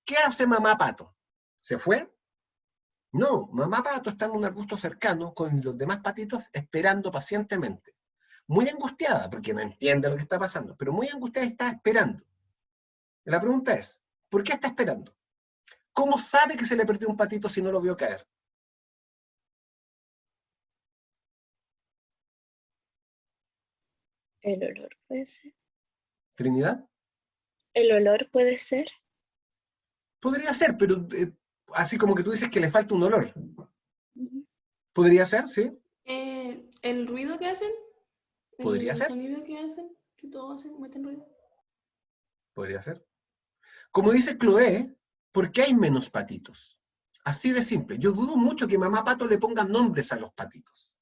¿qué hace mamá pato? ¿Se fue? No, mamá pato está en un arbusto cercano con los demás patitos esperando pacientemente. Muy angustiada, porque no entiende lo que está pasando, pero muy angustiada está esperando. La pregunta es, ¿por qué está esperando? ¿Cómo sabe que se le perdió un patito si no lo vio caer?
El olor puede ser.
¿Trinidad?
El olor puede ser.
Podría ser, pero así como que tú dices que le falta un olor.
Ujú.
¿Podría ser? ¿Sí?
El ruido que hacen,
¿Podría
el
ser?
sonido que hacen, que todos hacen, meten ruido.
Podría ser. Como dice Chloé, ¿por qué hay menos patitos? Así de simple. Yo dudo mucho que mamá pato le ponga nombres a los patitos,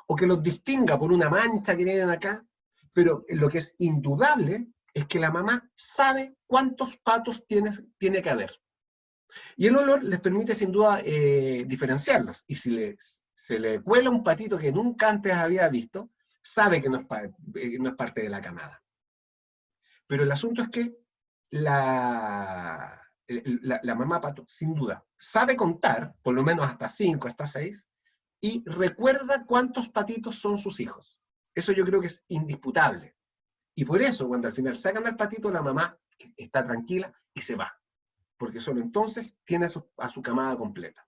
o que los distinga por una mancha que tienen acá, pero lo que es indudable es que la mamá sabe cuántos patos tiene que haber. Y el olor les permite sin duda diferenciarlos. Y si se le cuela un patito que nunca antes había visto, sabe que no es parte de la camada. Pero el asunto es que la mamá pato, sin duda, sabe contar, por lo menos hasta 5, hasta 6, y recuerda cuántos patitos son sus hijos. Eso yo creo que es indisputable. Y por eso, cuando al final sacan al patito, la mamá está tranquila y se va. Porque solo entonces tiene a su camada completa.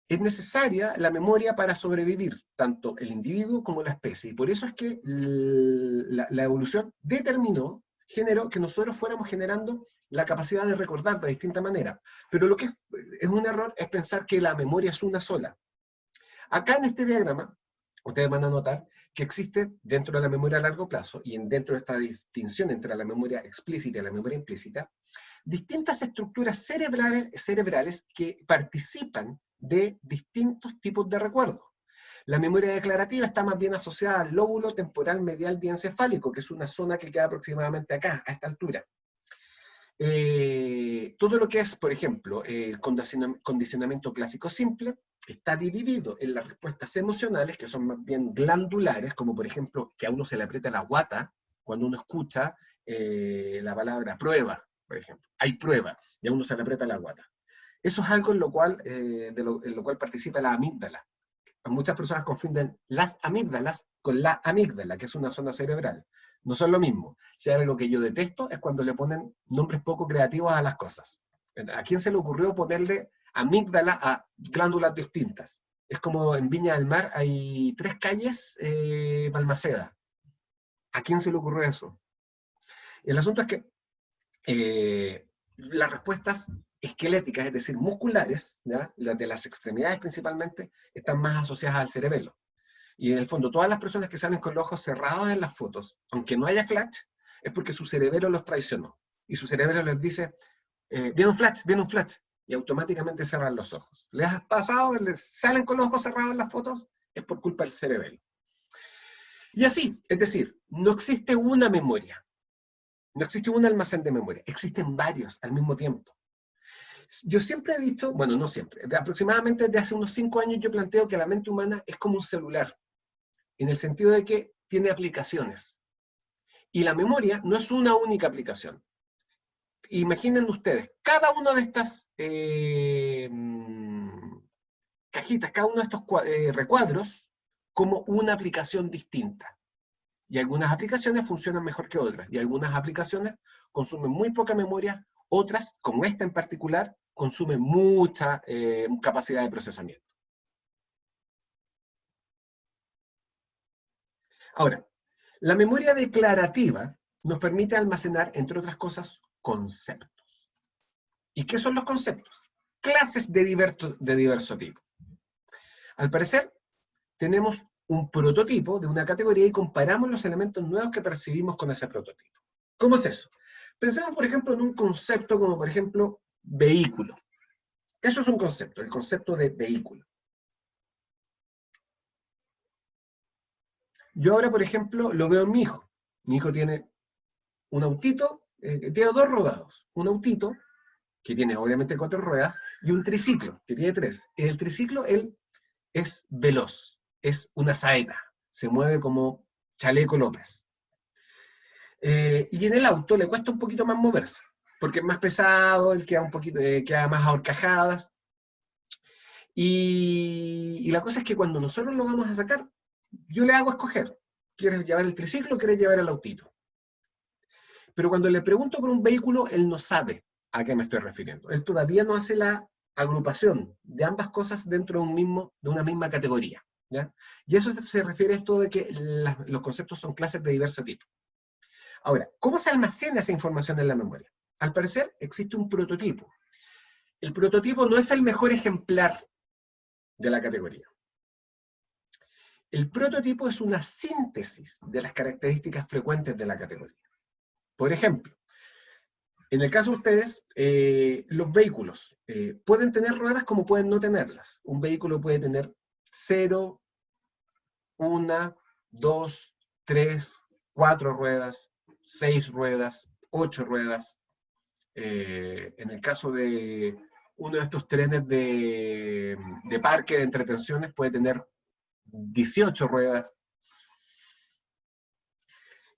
Es necesaria la memoria para sobrevivir, tanto el individuo como la especie. Y por eso es que la evolución generó que nosotros fuéramos generando la capacidad de recordar de distinta manera. Pero lo que es un error es pensar que la memoria es una sola. Acá en este diagrama, ustedes van a notar que existe dentro de la memoria a largo plazo, y dentro de esta distinción entre la memoria explícita y la memoria implícita, distintas estructuras cerebrales que participan de distintos tipos de recuerdos. La memoria declarativa está más bien asociada al lóbulo temporal medial diencefálico, que es una zona que queda aproximadamente acá, a esta altura. Todo lo que es, por ejemplo, el condicionamiento clásico simple está dividido en las respuestas emocionales, que son más bien glandulares, como por ejemplo que a uno se le aprieta la guata cuando uno escucha la palabra prueba, por ejemplo. Hay prueba, y a uno se le aprieta la guata. Eso es algo en lo cual participa la amígdala. Muchas personas confunden las amígdalas con la amígdala, que es una zona cerebral. No son lo mismo. Si hay algo que yo detesto es cuando le ponen nombres poco creativos a las cosas. ¿A quién se le ocurrió ponerle amígdala a glándulas distintas? Es como en Viña del Mar hay 3 calles Balmaceda. ¿A quién se le ocurrió eso? El asunto es que las respuestas esqueléticas, es decir, musculares, ¿ya? Las de las extremidades principalmente, están más asociadas al cerebelo. Y en el fondo, todas las personas que salen con los ojos cerrados en las fotos, aunque no haya flash, es porque su cerebelo los traicionó. Y su cerebelo les dice, viene un flash, y automáticamente cerran los ojos. ¿Les ha pasado? ¿Les salen con los ojos cerrados en las fotos? Es por culpa del cerebelo. Y así, es decir, no existe una memoria. No existe un almacén de memoria. Existen varios al mismo tiempo. Yo siempre he dicho, bueno, no siempre, aproximadamente desde hace unos 5 años yo planteo que la mente humana es como un celular, en el sentido de que tiene aplicaciones. Y la memoria no es una única aplicación. Imaginen ustedes, cada una de estas cajitas, cada uno de estos recuadros, como una aplicación distinta. Y algunas aplicaciones funcionan mejor que otras, y algunas aplicaciones consumen muy poca memoria, otras, como esta en particular, consumen mucha capacidad de procesamiento. Ahora, La memoria declarativa nos permite almacenar, entre otras cosas, conceptos. ¿Y qué son los conceptos? Clases de diverso tipo. Al parecer, tenemos un prototipo de una categoría y comparamos los elementos nuevos que percibimos con ese prototipo. ¿Cómo es eso? Pensemos, por ejemplo, en un concepto como, por ejemplo, vehículo. Eso es un concepto, el concepto de vehículo. Yo ahora, por ejemplo, lo veo en mi hijo. Mi hijo tiene un autito, tiene 2 rodados. Un autito, que tiene obviamente 4 ruedas, y un triciclo, que tiene 3. El triciclo, él es veloz, es una saeta, se mueve como Chaleco López. Y en el auto le cuesta un poquito más moverse, porque es más pesado, él queda un poquito, queda más a horcajadas. Y la cosa es que cuando nosotros lo vamos a sacar, yo le hago escoger. ¿Quieres llevar el triciclo o quieres llevar el autito? Pero cuando le pregunto por un vehículo, él no sabe a qué me estoy refiriendo. Él todavía no hace la agrupación de ambas cosas dentro de una misma categoría, ¿ya? Y eso se refiere a esto de que los conceptos son clases de diverso tipo. Ahora, ¿cómo se almacena esa información en la memoria? Al parecer, existe un prototipo. El prototipo no es el mejor ejemplar de la categoría. El prototipo es una síntesis de las características frecuentes de la categoría. Por ejemplo, en el caso de ustedes, los vehículos pueden tener ruedas como pueden no tenerlas. Un vehículo puede tener 0, 1, 2, 3, 4 ruedas, 6 ruedas, 8 ruedas. En el caso de uno de estos trenes de parque de entretenciones puede tener 18 ruedas.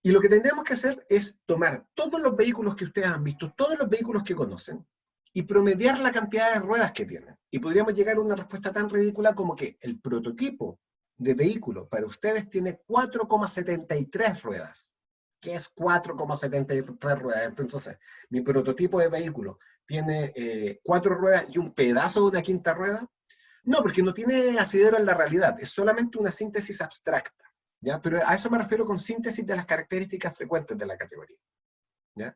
Y lo que tendríamos que hacer es tomar todos los vehículos que ustedes han visto, todos los vehículos que conocen, y promediar la cantidad de ruedas que tienen. Y podríamos llegar a una respuesta tan ridícula como que el prototipo de vehículo para ustedes tiene 4,73 ruedas. ¿Qué es 4,73 ruedas? Entonces, mi prototipo de vehículo tiene 4 ruedas y un pedazo de una quinta rueda. No, porque no tiene asidero en la realidad, es solamente una síntesis abstracta, ¿ya? Pero a eso me refiero con síntesis de las características frecuentes de la categoría, ¿ya?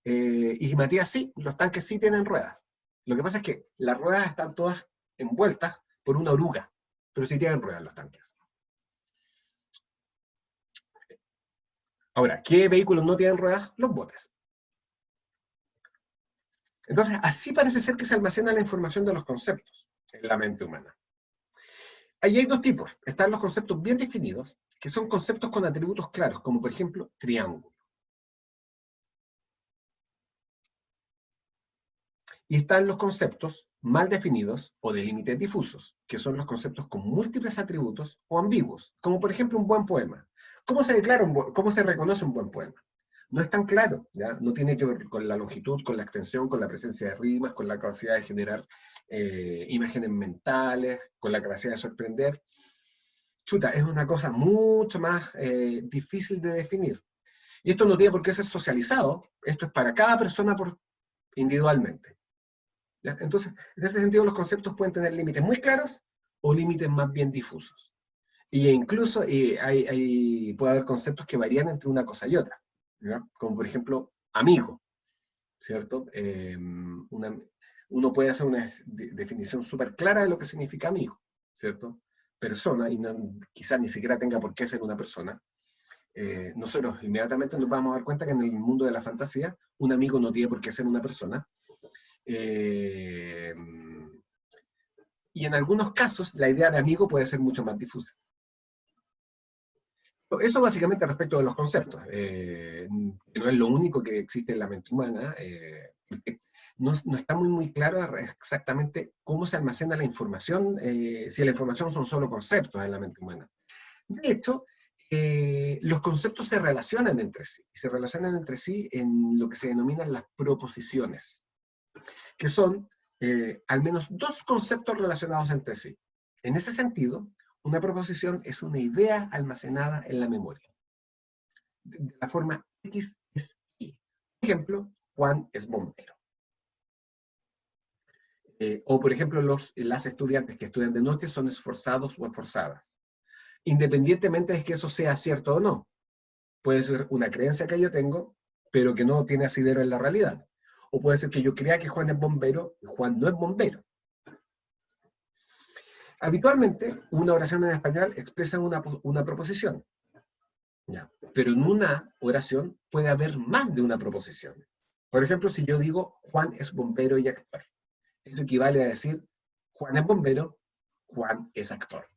Y Matías, sí, los tanques sí tienen ruedas. Lo que pasa es que las ruedas están todas envueltas por una oruga, pero sí tienen ruedas los tanques. Ahora, ¿qué vehículos no tienen ruedas? Los botes. Entonces, así parece ser que se almacena la información de los conceptos en la mente humana. Ahí hay 2 tipos. Están los conceptos bien definidos, que son conceptos con atributos claros, como por ejemplo, triángulo. Y están los conceptos mal definidos o de límites difusos, que son los conceptos con múltiples atributos o ambiguos, como por ejemplo un buen poema. ¿Cómo se reconoce un buen poema? No es tan claro, ¿ya? No tiene que ver con la longitud, con la extensión, con la presencia de rimas, con la capacidad de generar imágenes mentales, con la capacidad de sorprender. Chuta, es una cosa mucho más difícil de definir. Y esto no tiene por qué ser socializado, esto es para cada persona individualmente. ¿Ya? Entonces, en ese sentido los conceptos pueden tener límites muy claros o límites más bien difusos. Y incluso puede haber conceptos que varían entre una cosa y otra, ¿ya? Como por ejemplo, amigo, ¿cierto? Uno puede hacer una definición súper clara de lo que significa amigo, ¿cierto? Persona, y quizás ni siquiera tenga por qué ser una persona. Nosotros inmediatamente nos vamos a dar cuenta que en el mundo de la fantasía, un amigo no tiene por qué ser una persona. Y en algunos casos, la idea de amigo puede ser mucho más difusa. Eso básicamente respecto de los conceptos. No es lo único que existe en la mente humana. No está muy claro exactamente cómo se almacena la información, si la información son solo conceptos en la mente humana. De hecho, los conceptos se relacionan entre sí, y se relacionan entre sí en lo que se denominan las proposiciones, que son al menos 2 conceptos relacionados entre sí. En ese sentido, una proposición es una idea almacenada en la memoria. De la forma X es Y. Por ejemplo, Juan el bombero. O por ejemplo, las estudiantes que estudian de noche son esforzados o esforzadas. Independientemente de que eso sea cierto o no. Puede ser una creencia que yo tengo, pero que no tiene asidero en la realidad. O puede ser que yo crea que Juan es bombero y Juan no es bombero. Habitualmente, una oración en español expresa una proposición. ¿Ya? Pero en una oración puede haber más de una proposición. Por ejemplo, si yo digo Juan es bombero y actor, eso equivale a decir Juan es bombero, Juan es actor.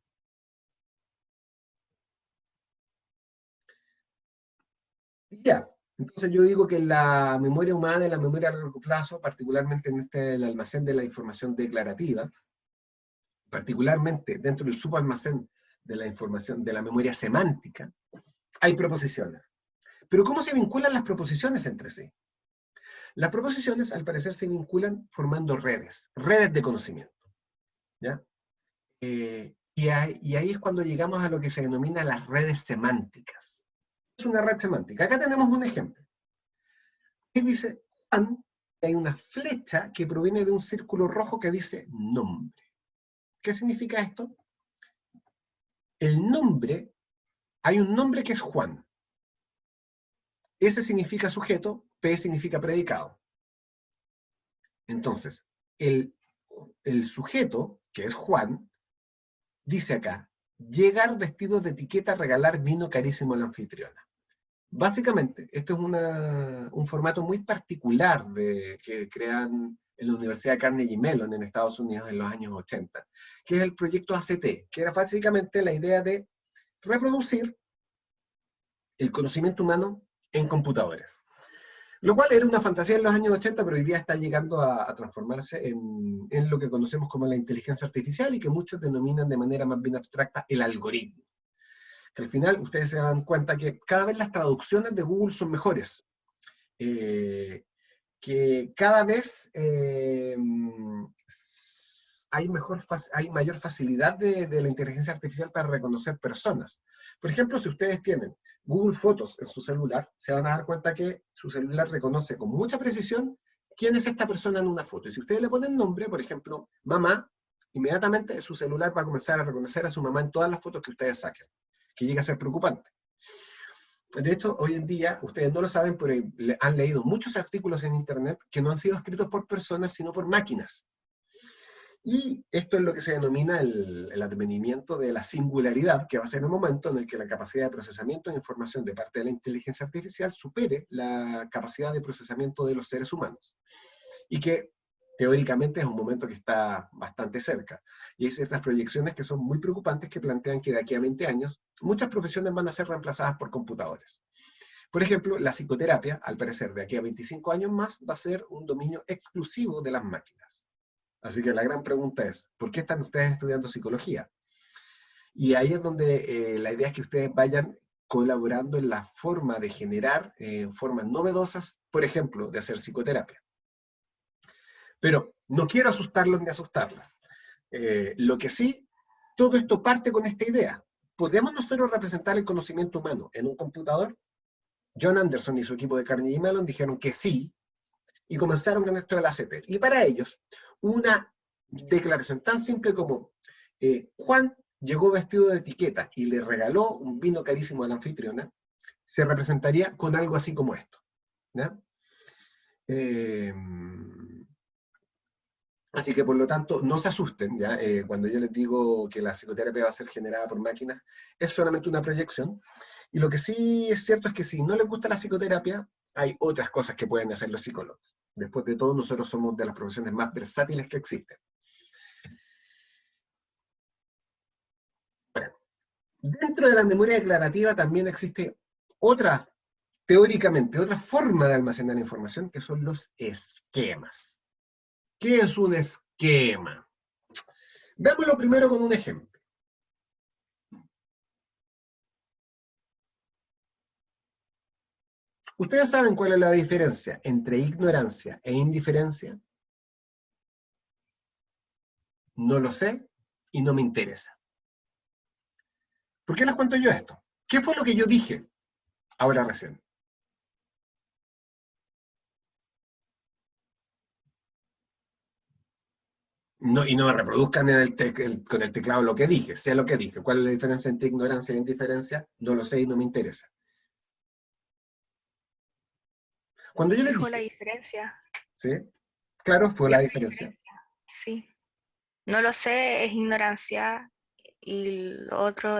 Ya, entonces yo digo que la memoria humana y la memoria a largo plazo, particularmente en el almacén de la información declarativa, particularmente dentro del subalmacén de la información de la memoria semántica, hay proposiciones. Pero ¿cómo se vinculan las proposiciones entre sí? Las proposiciones, al parecer, se vinculan formando redes de conocimiento. ¿Ya? Y ahí es cuando llegamos a lo que se denomina las redes semánticas. Es una red semántica. Acá tenemos un ejemplo. Aquí dice Juan, hay una flecha que proviene de un círculo rojo que dice nombre. ¿Qué significa esto? El nombre, hay un nombre que es Juan. S significa sujeto, P significa predicado. Entonces, el sujeto, que es Juan, dice acá, llegar vestido de etiqueta, regalar vino carísimo a la anfitriona. Básicamente, este es un formato muy particular que crean en la Universidad de Carnegie Mellon en Estados Unidos en los años 80, que es el proyecto ACT, que era básicamente la idea de reproducir el conocimiento humano en computadores. Lo cual era una fantasía en los años 80, pero hoy día está llegando a transformarse en lo que conocemos como la inteligencia artificial y que muchos denominan de manera más bien abstracta el algoritmo. Que al final ustedes se dan cuenta que cada vez las traducciones de Google son mejores. Que cada vez hay mayor facilidad de la inteligencia artificial para reconocer personas. Por ejemplo, si ustedes tienen Google Fotos en su celular, se van a dar cuenta que su celular reconoce con mucha precisión quién es esta persona en una foto. Y si ustedes le ponen nombre, por ejemplo, mamá, inmediatamente su celular va a comenzar a reconocer a su mamá en todas las fotos que ustedes saquen, que llega a ser preocupante. De hecho, hoy en día, ustedes no lo saben, pero han leído muchos artículos en Internet que no han sido escritos por personas, sino por máquinas. Y esto es lo que se denomina el advenimiento de la singularidad, que va a ser el momento en el que la capacidad de procesamiento de información de parte de la inteligencia artificial supere la capacidad de procesamiento de los seres humanos. Y que teóricamente es un momento que está bastante cerca. Y hay ciertas proyecciones que son muy preocupantes que plantean que de aquí a 20 años muchas profesiones van a ser reemplazadas por computadores. Por ejemplo, la psicoterapia, al parecer de aquí a 25 años más, va a ser un dominio exclusivo de las máquinas. Así que la gran pregunta es, ¿por qué están ustedes estudiando psicología? Y ahí es donde la idea es que ustedes vayan colaborando en la forma de generar formas novedosas, por ejemplo, de hacer psicoterapia. Pero no quiero asustarlos ni asustarlas. Lo que sí, todo esto parte con esta idea. ¿Podemos nosotros representar el conocimiento humano en un computador? John Anderson y su equipo de Carnegie Mellon dijeron que sí, y comenzaron con esto del ACT. Y para ellos, una declaración tan simple como Juan llegó vestido de etiqueta y le regaló un vino carísimo a la anfitriona, se representaría con algo así como esto. ¿Ya? Así que por lo tanto, no se asusten, ¿ya? Cuando yo les digo que la psicoterapia va a ser generada por máquinas, es solamente una proyección. Y lo que sí es cierto es que si no les gusta la psicoterapia, hay otras cosas que pueden hacer los psicólogos. Después de todo, nosotros somos de las profesiones más versátiles que existen. Bueno, dentro de la memoria declarativa también existe teóricamente, otra forma de almacenar información, que son los esquemas. ¿Qué es un esquema? Veámoslo primero con un ejemplo. ¿Ustedes saben cuál es la diferencia entre ignorancia e indiferencia? No lo sé y no me interesa. ¿Por qué les cuento yo esto? ¿Qué fue lo que yo dije ahora recién? No, y no me reproduzcan con el teclado lo que dije, sé lo que dije. ¿Cuál es la diferencia entre ignorancia e indiferencia? No lo sé y no me interesa. Cuando yo les
Fijo la
dije,
diferencia.
¿sí? Claro, fue la
Fijo la
diferencia.
Sí. No lo sé, es ignorancia. Y lo otro,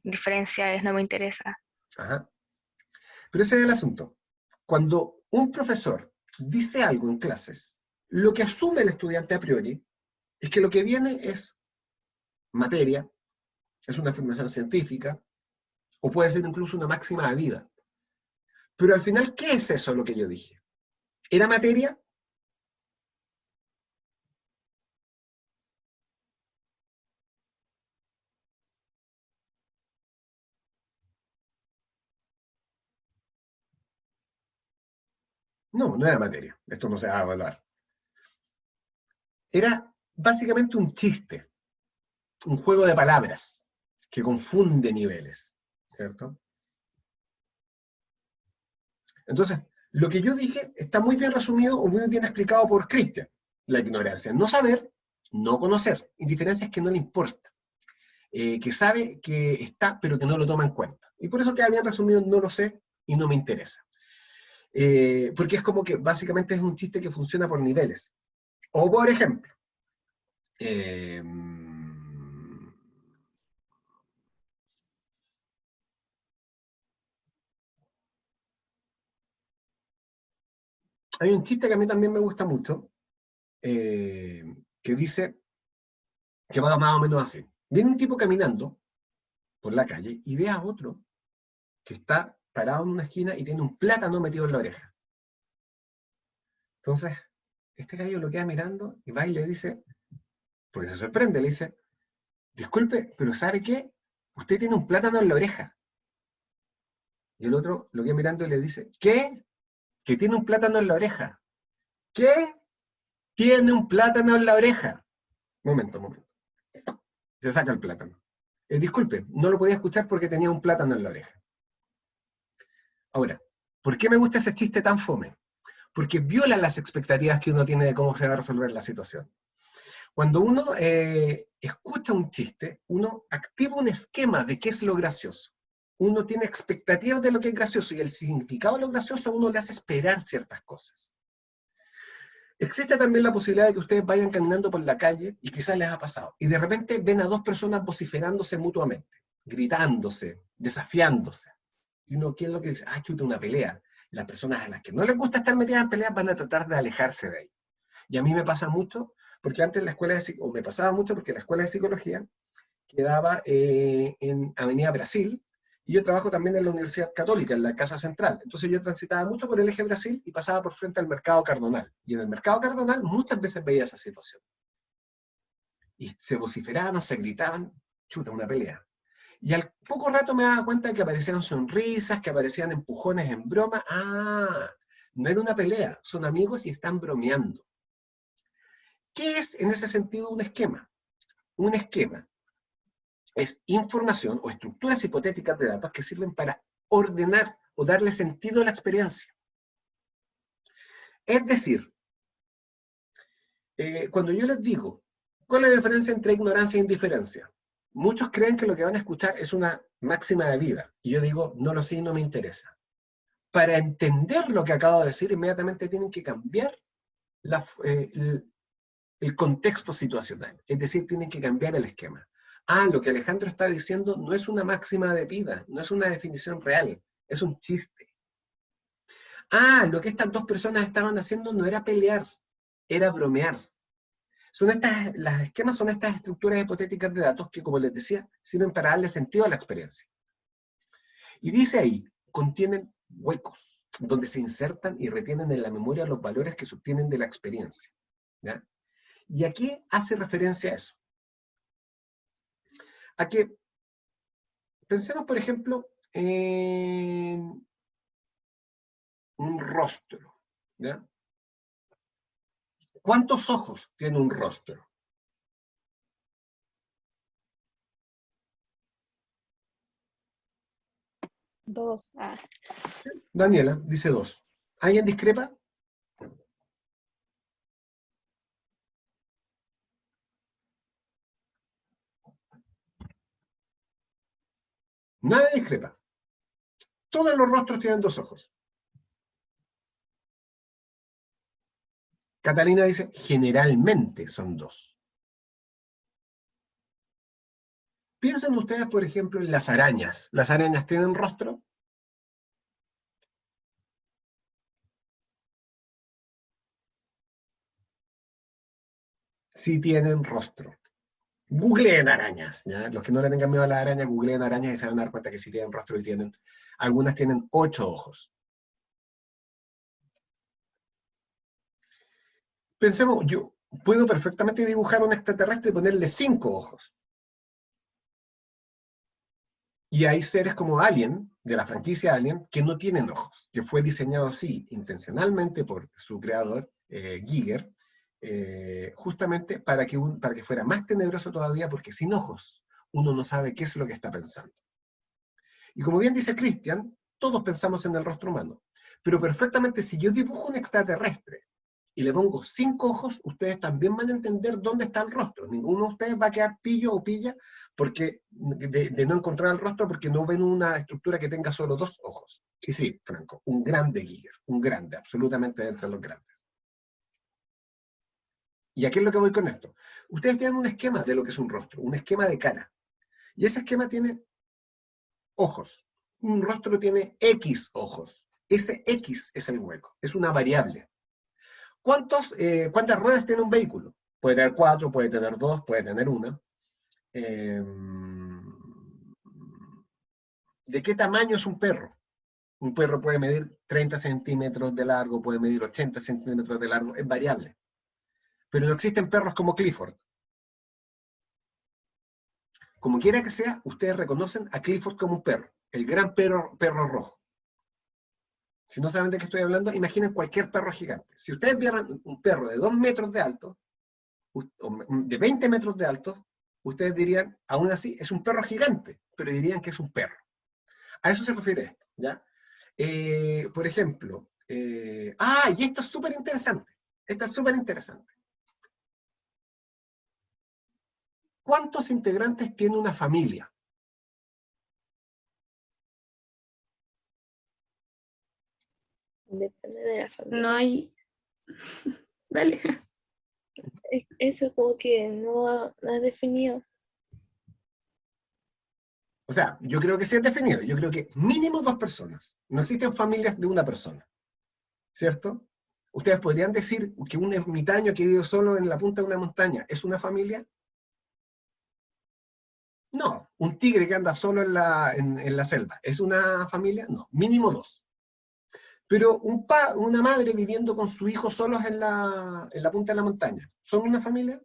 diferencia es no me interesa.
Ajá. Pero ese es el asunto. Cuando un profesor dice algo en clases, lo que asume el estudiante a priori es que lo que viene es materia, es una afirmación científica, o puede ser incluso una máxima de vida. Pero al final, ¿qué es eso lo que yo dije? ¿Era materia? No, no era materia. Esto no se va a evaluar. Era básicamente un chiste, un juego de palabras que confunde niveles, ¿cierto? Entonces, lo que yo dije está muy bien resumido o muy bien explicado por Christian. La ignorancia, no saber, no conocer. Indiferencia es que no le importa. Que sabe que está, pero que no lo toma en cuenta. Y por eso queda bien resumido, no lo sé y no me interesa. Porque es como que básicamente es un chiste que funciona por niveles. O por ejemplo, hay un chiste que a mí también me gusta mucho, que dice, que va más o menos así. Viene un tipo caminando por la calle y ve a otro que está parado en una esquina y tiene un plátano metido en la oreja. Entonces, este gallo lo queda mirando y va y le dice, porque se sorprende, le dice, disculpe, pero ¿sabe qué? Usted tiene un plátano en la oreja. Y el otro lo queda mirando y le dice, ¿qué? Que tiene un plátano en la oreja. ¿Qué? Tiene un plátano en la oreja. Momento. Se saca el plátano. Disculpe, no lo podía escuchar porque tenía un plátano en la oreja. Ahora, ¿por qué me gusta ese chiste tan fome? Porque viola las expectativas que uno tiene de cómo se va a resolver la situación. Cuando uno escucha un chiste, uno activa un esquema de qué es lo gracioso. Uno tiene expectativas de lo que es gracioso y el significado de lo gracioso a uno le hace esperar ciertas cosas. Existe también la posibilidad de que ustedes vayan caminando por la calle y quizás les ha pasado, y de repente ven a dos personas vociferándose mutuamente, gritándose, desafiándose. Y uno, ¿qué es lo que dice? Ah, chuta, una pelea. Las personas a las que no les gusta estar metidas en peleas van a tratar de alejarse de ahí. Y a mí me pasa mucho, porque antes la escuela de o me pasaba mucho porque la escuela de psicología quedaba en Avenida Brasil, y yo trabajo también en la Universidad Católica, en la Casa Central. Entonces yo transitaba mucho por el eje Brasil y pasaba por frente al Mercado Cardonal. Y en el Mercado Cardonal muchas veces veía esa situación. Y se vociferaban, se gritaban, chuta, una pelea. Y al poco rato me daba cuenta de que aparecían sonrisas, que aparecían empujones en broma. Ah, no era una pelea, son amigos y están bromeando. ¿Qué es en ese sentido un esquema? Un esquema es información o estructuras hipotéticas de datos que sirven para ordenar o darle sentido a la experiencia. Es decir, cuando yo les digo, ¿cuál es la diferencia entre ignorancia e indiferencia? Muchos creen que lo que van a escuchar es una máxima de vida. Y yo digo, no lo sé y no me interesa. Para entender lo que acabo de decir, inmediatamente tienen que cambiar el contexto situacional. Es decir, tienen que cambiar el esquema. Ah, lo que Alejandro está diciendo no es una máxima de vida, no es una definición real, es un chiste. Ah, lo que estas dos personas estaban haciendo no era pelear, era bromear. Las esquemas son estas estructuras hipotéticas de datos que, como les decía, sirven para darle sentido a la experiencia. Y dice ahí, contienen huecos, donde se insertan y retienen en la memoria los valores que se obtienen de la experiencia. ¿Ya? ¿Y a qué hace referencia eso? A que pensemos, por ejemplo, en un rostro. ¿Ya? ¿Cuántos ojos tiene un rostro?
Dos.
¿Sí? Daniela dice 2. ¿Alguien discrepa? Nadie discrepa. Todos los rostros tienen 2 ojos. Catalina dice, generalmente son 2. Piensen ustedes, por ejemplo, en las arañas. ¿Las arañas tienen rostro? Sí tienen rostro. Googleen arañas, ¿ya? Los que no le tengan miedo a las arañas, googleen arañas y se van a dar cuenta que sí tienen rostro y tienen. Algunas tienen 8 ojos. Pensemos, yo puedo perfectamente dibujar un extraterrestre y ponerle 5 ojos. Y hay seres como Alien, de la franquicia Alien, que no tienen ojos, que fue diseñado así intencionalmente por su creador, Giger, justamente para que fuera más tenebroso todavía, porque sin ojos uno no sabe qué es lo que está pensando. Y como bien dice Christian, todos pensamos en el rostro humano, pero perfectamente si yo dibujo un extraterrestre y le pongo 5 ojos, ustedes también van a entender dónde está el rostro. Ninguno de ustedes va a quedar pillo o pilla porque, de no encontrar el rostro porque no ven una estructura que tenga solo 2 ojos. Y sí, Franco, un grande Giger, un grande, absolutamente dentro de los grandes. ¿Y a qué es lo que voy con esto? Ustedes tienen un esquema de lo que es un rostro, un esquema de cara. Y ese esquema tiene ojos. Un rostro tiene X ojos. Ese X es el hueco, es una variable. ¿Cuántas ruedas tiene un vehículo? Puede tener 4, puede tener 2, puede tener 1. ¿De qué tamaño es un perro? Un perro puede medir 30 centímetros de largo, puede medir 80 centímetros de largo, es variable. Pero no existen perros como Clifford. Como quiera que sea, ustedes reconocen a Clifford como un perro, el gran perro rojo. Si no saben de qué estoy hablando, imaginen cualquier perro gigante. Si ustedes vieran un perro de 2 metros de alto, de 20 metros de alto, ustedes dirían, aún así, es un perro gigante, pero dirían que es un perro. A eso se refiere esto, ¿ya? Por ejemplo, y esto es súper interesante. Esto es súper interesante. ¿Cuántos integrantes tiene una familia?
Depende de la familia.
No hay. Dale.
Eso como que no es definido.
O sea, yo creo que sí es definido. Yo creo que mínimo 2 personas. No existen familias de una persona. ¿Cierto? Ustedes podrían decir que un ermitaño que vive solo en la punta de una montaña ¿es una familia? No. ¿Un tigre que anda solo en la selva ¿es una familia? No. Mínimo 2. Pero una madre viviendo con su hijo solos en la punta de la montaña, ¿son una familia?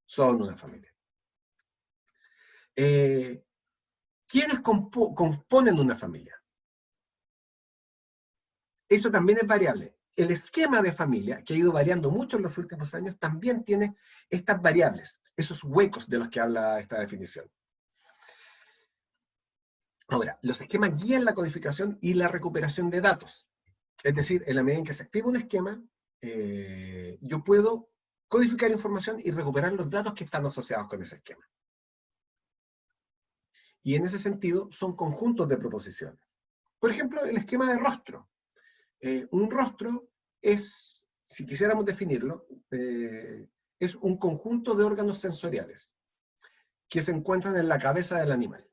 Son una familia. ¿Quiénes componen una familia? Eso también es variable. El esquema de familia, que ha ido variando mucho en los últimos años, también tiene estas variables, esos huecos de los que habla esta definición. Ahora, los esquemas guían la codificación y la recuperación de datos. Es decir, en la medida en que se activa un esquema, yo puedo codificar información y recuperar los datos que están asociados con ese esquema. Y en ese sentido, son conjuntos de proposiciones. Por ejemplo, el esquema de rostro. Un rostro es, si quisiéramos definirlo, es un conjunto de órganos sensoriales que se encuentran en la cabeza del animal.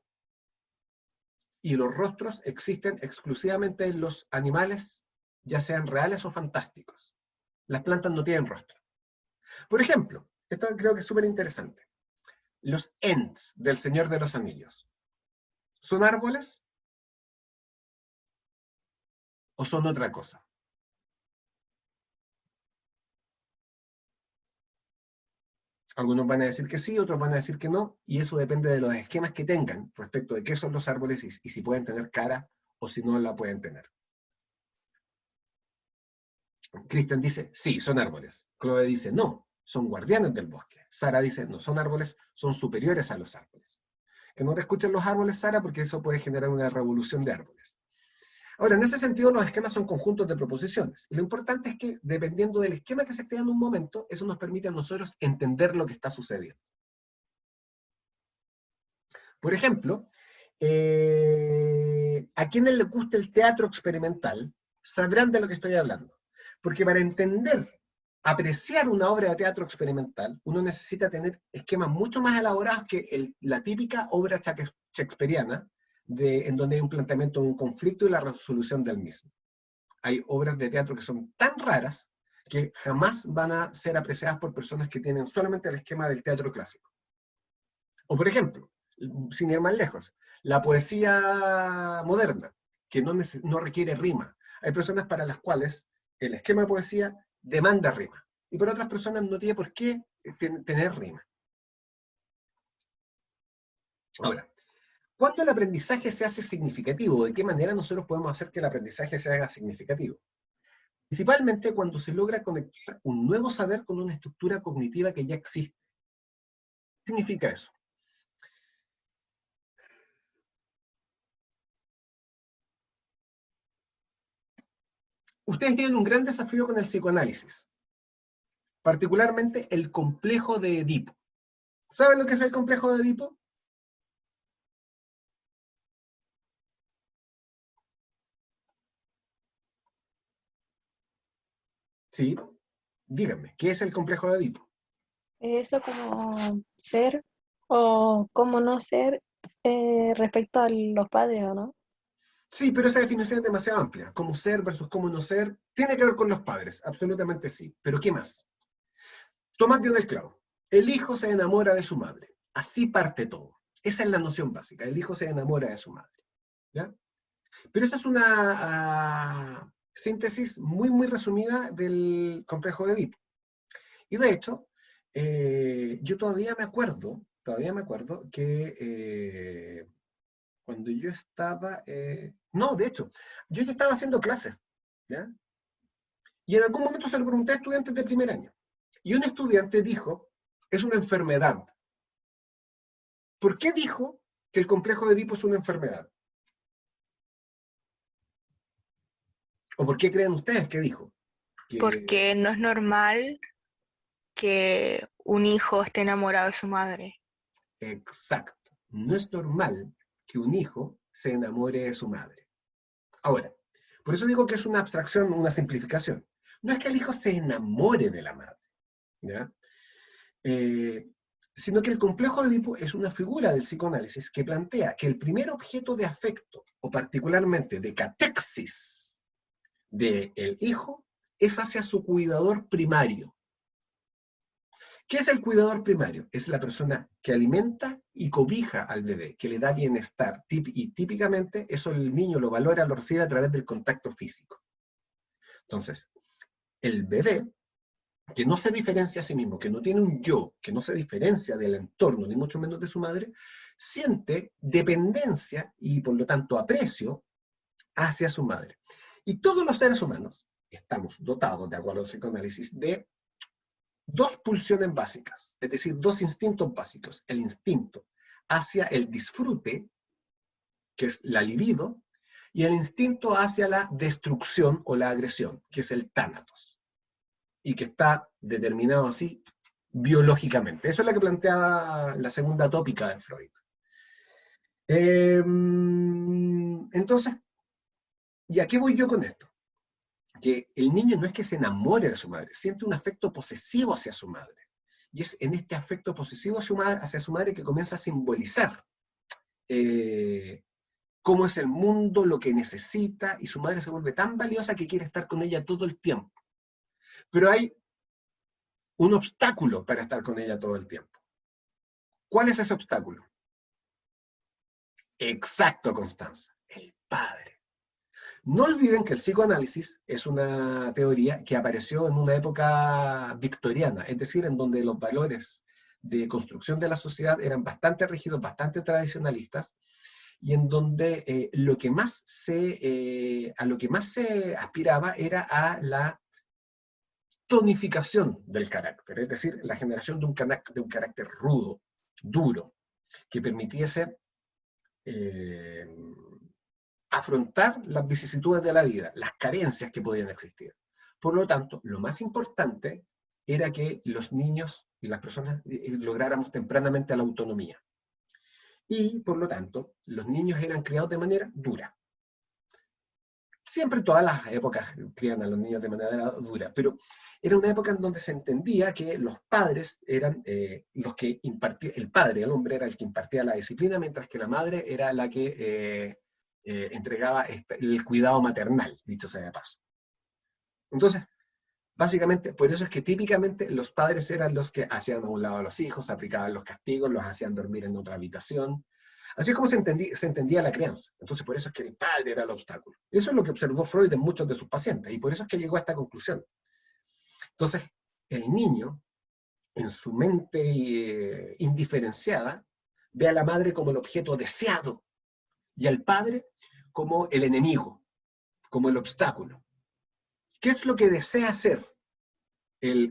Y los rostros existen exclusivamente en los animales, ya sean reales o fantásticos. Las plantas no tienen rostro. Por ejemplo, esto creo que es súper interesante. Los Ents del Señor de los Anillos, ¿son árboles o son otra cosa? Algunos van a decir que sí, otros van a decir que no, y eso depende de los esquemas que tengan respecto de qué son los árboles y si pueden tener cara o si no la pueden tener. Christian dice, sí, son árboles. Chloe dice, no, son guardianes del bosque. Sara dice, no son árboles, son superiores a los árboles. Que no te escuchen los árboles, Sara, porque eso puede generar una revolución de árboles. Ahora, en ese sentido, los esquemas son conjuntos de proposiciones. Y lo importante es que, dependiendo del esquema que se esté dando en un momento, eso nos permite a nosotros entender lo que está sucediendo. Por ejemplo, a quienes les gusta el teatro experimental, sabrán de lo que estoy hablando. Porque para entender, apreciar una obra de teatro experimental, uno necesita tener esquemas mucho más elaborados que la típica obra shakespeariana, en donde hay un planteamiento de un conflicto y la resolución del mismo. Hay obras de teatro que son tan raras que jamás van a ser apreciadas por personas que tienen solamente el esquema del teatro clásico. O por ejemplo, sin ir más lejos, la poesía moderna, que no requiere rima. Hay personas para las cuales el esquema de poesía demanda rima, y para otras personas no tiene por qué tener rima. Ahora, ¿cuándo el aprendizaje se hace significativo? ¿De qué manera nosotros podemos hacer que el aprendizaje se haga significativo? Principalmente cuando se logra conectar un nuevo saber con una estructura cognitiva que ya existe. ¿Qué significa eso? Ustedes tienen un gran desafío con el psicoanálisis, particularmente el complejo de Edipo. ¿Saben lo que es el complejo de Edipo? Sí, díganme, ¿qué es el complejo de Edipo?
Eso como ser o cómo no ser respecto a los padres, ¿o no?
Sí, pero esa definición es demasiado amplia. Cómo ser versus cómo no ser, tiene que ver con los padres, absolutamente sí. Pero ¿qué más? Tomás dio el clavo. El hijo se enamora de su madre. Así parte todo. Esa es la noción básica. El hijo se enamora de su madre. ¿Ya? Pero esa es una síntesis muy, muy resumida del complejo de Edipo. Y de hecho, yo todavía me acuerdo que cuando yo estaba... no, de hecho, yo ya estaba haciendo clases, ¿ya? Y en algún momento se lo pregunté a estudiantes de primer año. Y un estudiante dijo, es una enfermedad. ¿Por qué dijo que el complejo de Edipo es una enfermedad? ¿O por qué creen ustedes que dijo?
Porque no es normal que un hijo esté enamorado de su madre.
Exacto. No es normal que un hijo se enamore de su madre. Ahora, por eso digo que es una abstracción, una simplificación. No es que el hijo se enamore de la madre, ¿ya? Sino que el complejo de Edipo es una figura del psicoanálisis que plantea que el primer objeto de afecto, o particularmente de catexis del hijo, es hacia su cuidador primario. ¿Qué es el cuidador primario? Es la persona que alimenta y cobija al bebé, que le da bienestar. Y típicamente eso el niño lo valora, lo recibe a través del contacto físico. Entonces, el bebé, que no se diferencia a sí mismo, que no tiene un yo, que no se diferencia del entorno, ni mucho menos de su madre, siente dependencia y por lo tanto aprecio hacia su madre. Y todos los seres humanos estamos dotados, de acuerdo al psicoanálisis, de dos pulsiones básicas, es decir, dos instintos básicos. El instinto hacia el disfrute, que es la libido, y el instinto hacia la destrucción o la agresión, que es el tánatos, y que está determinado así biológicamente. Eso es lo que planteaba la segunda tópica de Freud. Entonces, ¿y a qué voy yo con esto? Que el niño no es que se enamore de su madre, siente un afecto posesivo hacia su madre. Y es en este afecto posesivo hacia su madre que comienza a simbolizar cómo es el mundo, lo que necesita, y su madre se vuelve tan valiosa que quiere estar con ella todo el tiempo. Pero hay un obstáculo para estar con ella todo el tiempo. ¿Cuál es ese obstáculo? Exacto, Constanza, el padre. No olviden que el psicoanálisis es una teoría que apareció en una época victoriana, es decir, en donde los valores de construcción de la sociedad eran bastante rígidos, bastante tradicionalistas, y en donde a lo que más se aspiraba era a la tonificación del carácter, es decir, la generación de un carácter rudo, duro, que permitiese afrontar las vicisitudes de la vida, las carencias que podían existir. Por lo tanto, lo más importante era que los niños y las personas lográramos tempranamente la autonomía. Y, por lo tanto, los niños eran criados de manera dura. siempre todas las épocas crían a los niños de manera dura, pero era una época en donde se entendía que los padres eran los que impartían, el padre, el hombre, era el que impartía la disciplina, mientras que la madre era la que entregaba el cuidado maternal, dicho sea de paso. Entonces, básicamente, por eso es que típicamente los padres eran los que hacían a un lado a los hijos, aplicaban los castigos, los hacían dormir en otra habitación. Así es como se entendía la crianza. Entonces, por eso es que el padre era el obstáculo. Eso es lo que observó Freud en muchos de sus pacientes, y por eso es que llegó a esta conclusión. Entonces, el niño, en su mente indiferenciada, ve a la madre como el objeto deseado, y al padre como el enemigo, como el obstáculo. ¿Qué es lo que desea hacer?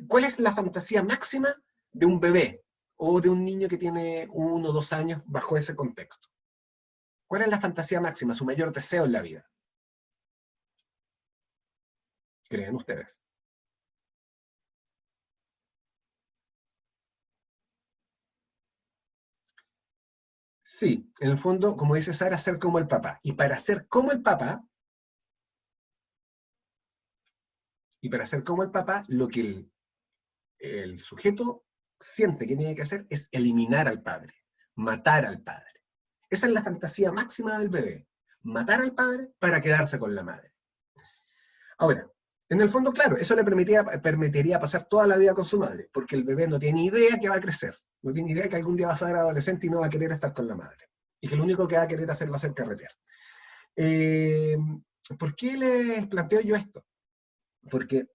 ¿Cuál es la fantasía máxima de un bebé o de un niño que tiene 1 o 2 años bajo ese contexto? ¿Cuál es la fantasía máxima, su mayor deseo en la vida? ¿Creen ustedes? Sí, en el fondo, como dice Sara, ser como el papá. Y para ser como el papá, lo que el sujeto siente que tiene que hacer es eliminar al padre, matar al padre. Esa es la fantasía máxima del bebé, matar al padre para quedarse con la madre. Ahora, en el fondo, claro, eso le permitiría pasar toda la vida con su madre, porque el bebé no tiene idea que va a crecer, no tiene idea que algún día va a ser adolescente y no va a querer estar con la madre, y que lo único que va a querer hacer va a ser carretear. ¿Por qué les planteo yo esto? Porque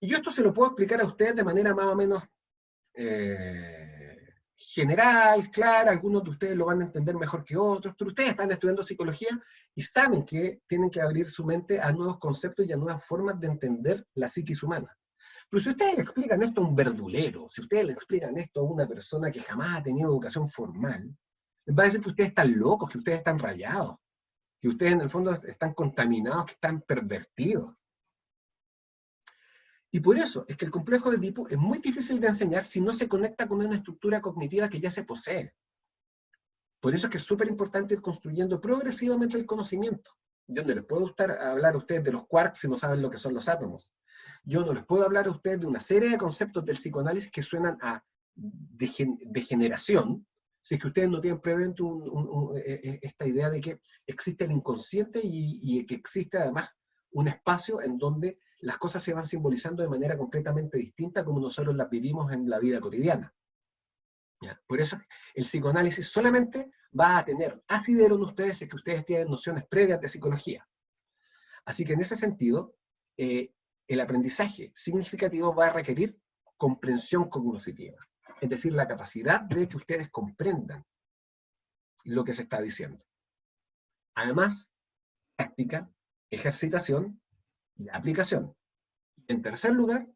yo esto se lo puedo explicar a ustedes de manera más o menos general, clara, algunos de ustedes lo van a entender mejor que otros, pero ustedes están estudiando psicología y saben que tienen que abrir su mente a nuevos conceptos y a nuevas formas de entender la psiquis humana. Pero si ustedes le explican esto a un verdulero, si ustedes le explican esto a una persona que jamás ha tenido educación formal, les va a decir que ustedes están locos, que ustedes están rayados, que ustedes en el fondo están contaminados, que están pervertidos. Y por eso es que el complejo de Edipo es muy difícil de enseñar si no se conecta con una estructura cognitiva que ya se posee. Por eso es que es súper importante ir construyendo progresivamente el conocimiento. Yo no les puedo hablar a ustedes de los quarks si no saben lo que son los átomos. Yo no les puedo hablar a ustedes de una serie de conceptos del psicoanálisis que suenan a degeneración, si es que ustedes no tienen previamente esta idea de que existe el inconsciente y que existe además un espacio en donde las cosas se van simbolizando de manera completamente distinta como nosotros las vivimos en la vida cotidiana. ¿Ya? Por eso el psicoanálisis solamente va a tener asidero en ustedes si es que ustedes tienen nociones previas de psicología. Así que en ese sentido, el aprendizaje significativo va a requerir comprensión cognitiva, es decir, la capacidad de que ustedes comprendan lo que se está diciendo. Además, práctica, ejercitación y aplicación. En tercer lugar,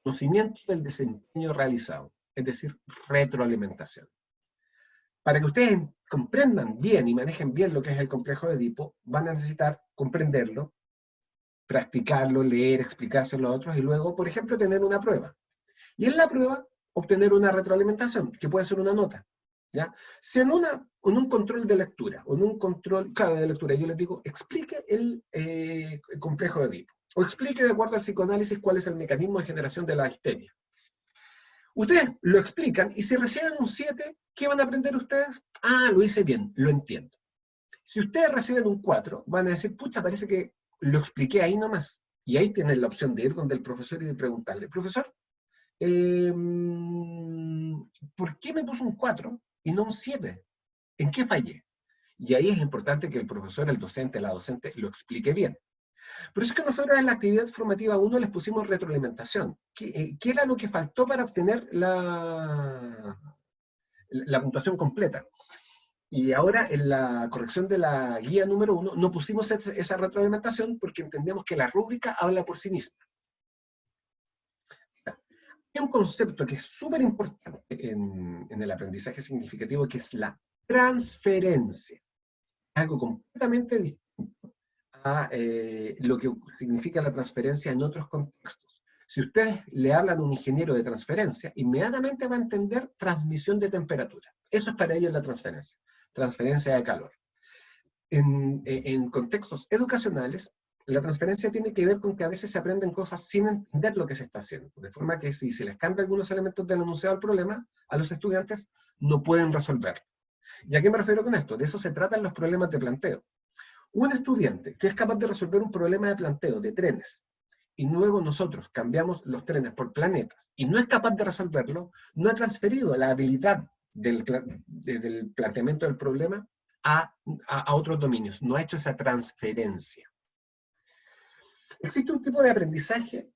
conocimiento del desempeño realizado, es decir, retroalimentación. Para que ustedes comprendan bien y manejen bien lo que es el complejo de Edipo, van a necesitar comprenderlo, practicarlo, leer, explicárselo a otros, y luego, por ejemplo, tener una prueba. Y en la prueba, obtener una retroalimentación, que puede ser una nota. ¿Ya? Si en un control de lectura, o en un control, claro, de lectura, yo les digo, explique el complejo de Edipo, o explique de acuerdo al psicoanálisis cuál es el mecanismo de generación de la histeria. Ustedes lo explican, y si reciben un 7, ¿qué van a aprender ustedes? Ah, lo hice bien, lo entiendo. Si ustedes reciben un 4, van a decir, pucha, parece que lo expliqué ahí nomás. Y ahí tienen la opción de ir donde el profesor y de preguntarle, profesor, ¿por qué me puso un 4 y no un 7? ¿En qué fallé? Y ahí es importante que el profesor, el docente, la docente, lo explique bien. Por eso es que nosotros en la actividad formativa 1 les pusimos retroalimentación. ¿Qué era lo que faltó para obtener la puntuación completa? Y ahora en la corrección de la guía número 1 no pusimos esa retroalimentación porque entendemos que la rúbrica habla por sí misma. Hay un concepto que es súper importante en el aprendizaje significativo, que es la transferencia. Algo completamente distinto a lo que significa la transferencia en otros contextos. Si ustedes le hablan a un ingeniero de transferencia, inmediatamente va a entender transmisión de temperatura. Eso es para ellos la transferencia de calor. En contextos educacionales, La transferencia tiene que ver con que a veces se aprenden cosas sin entender lo que se está haciendo, de forma que si se les cambia algunos elementos del enunciado del problema, a los estudiantes no pueden resolverlo. ¿Y a qué me refiero con esto? De eso se tratan los problemas de planteo. Un estudiante que es capaz de resolver un problema de planteo de trenes, y luego nosotros cambiamos los trenes por planetas, y no es capaz de resolverlo, no ha transferido la habilidad del planteamiento del problema a otros dominios, no ha hecho esa transferencia. Existe un tipo de aprendizaje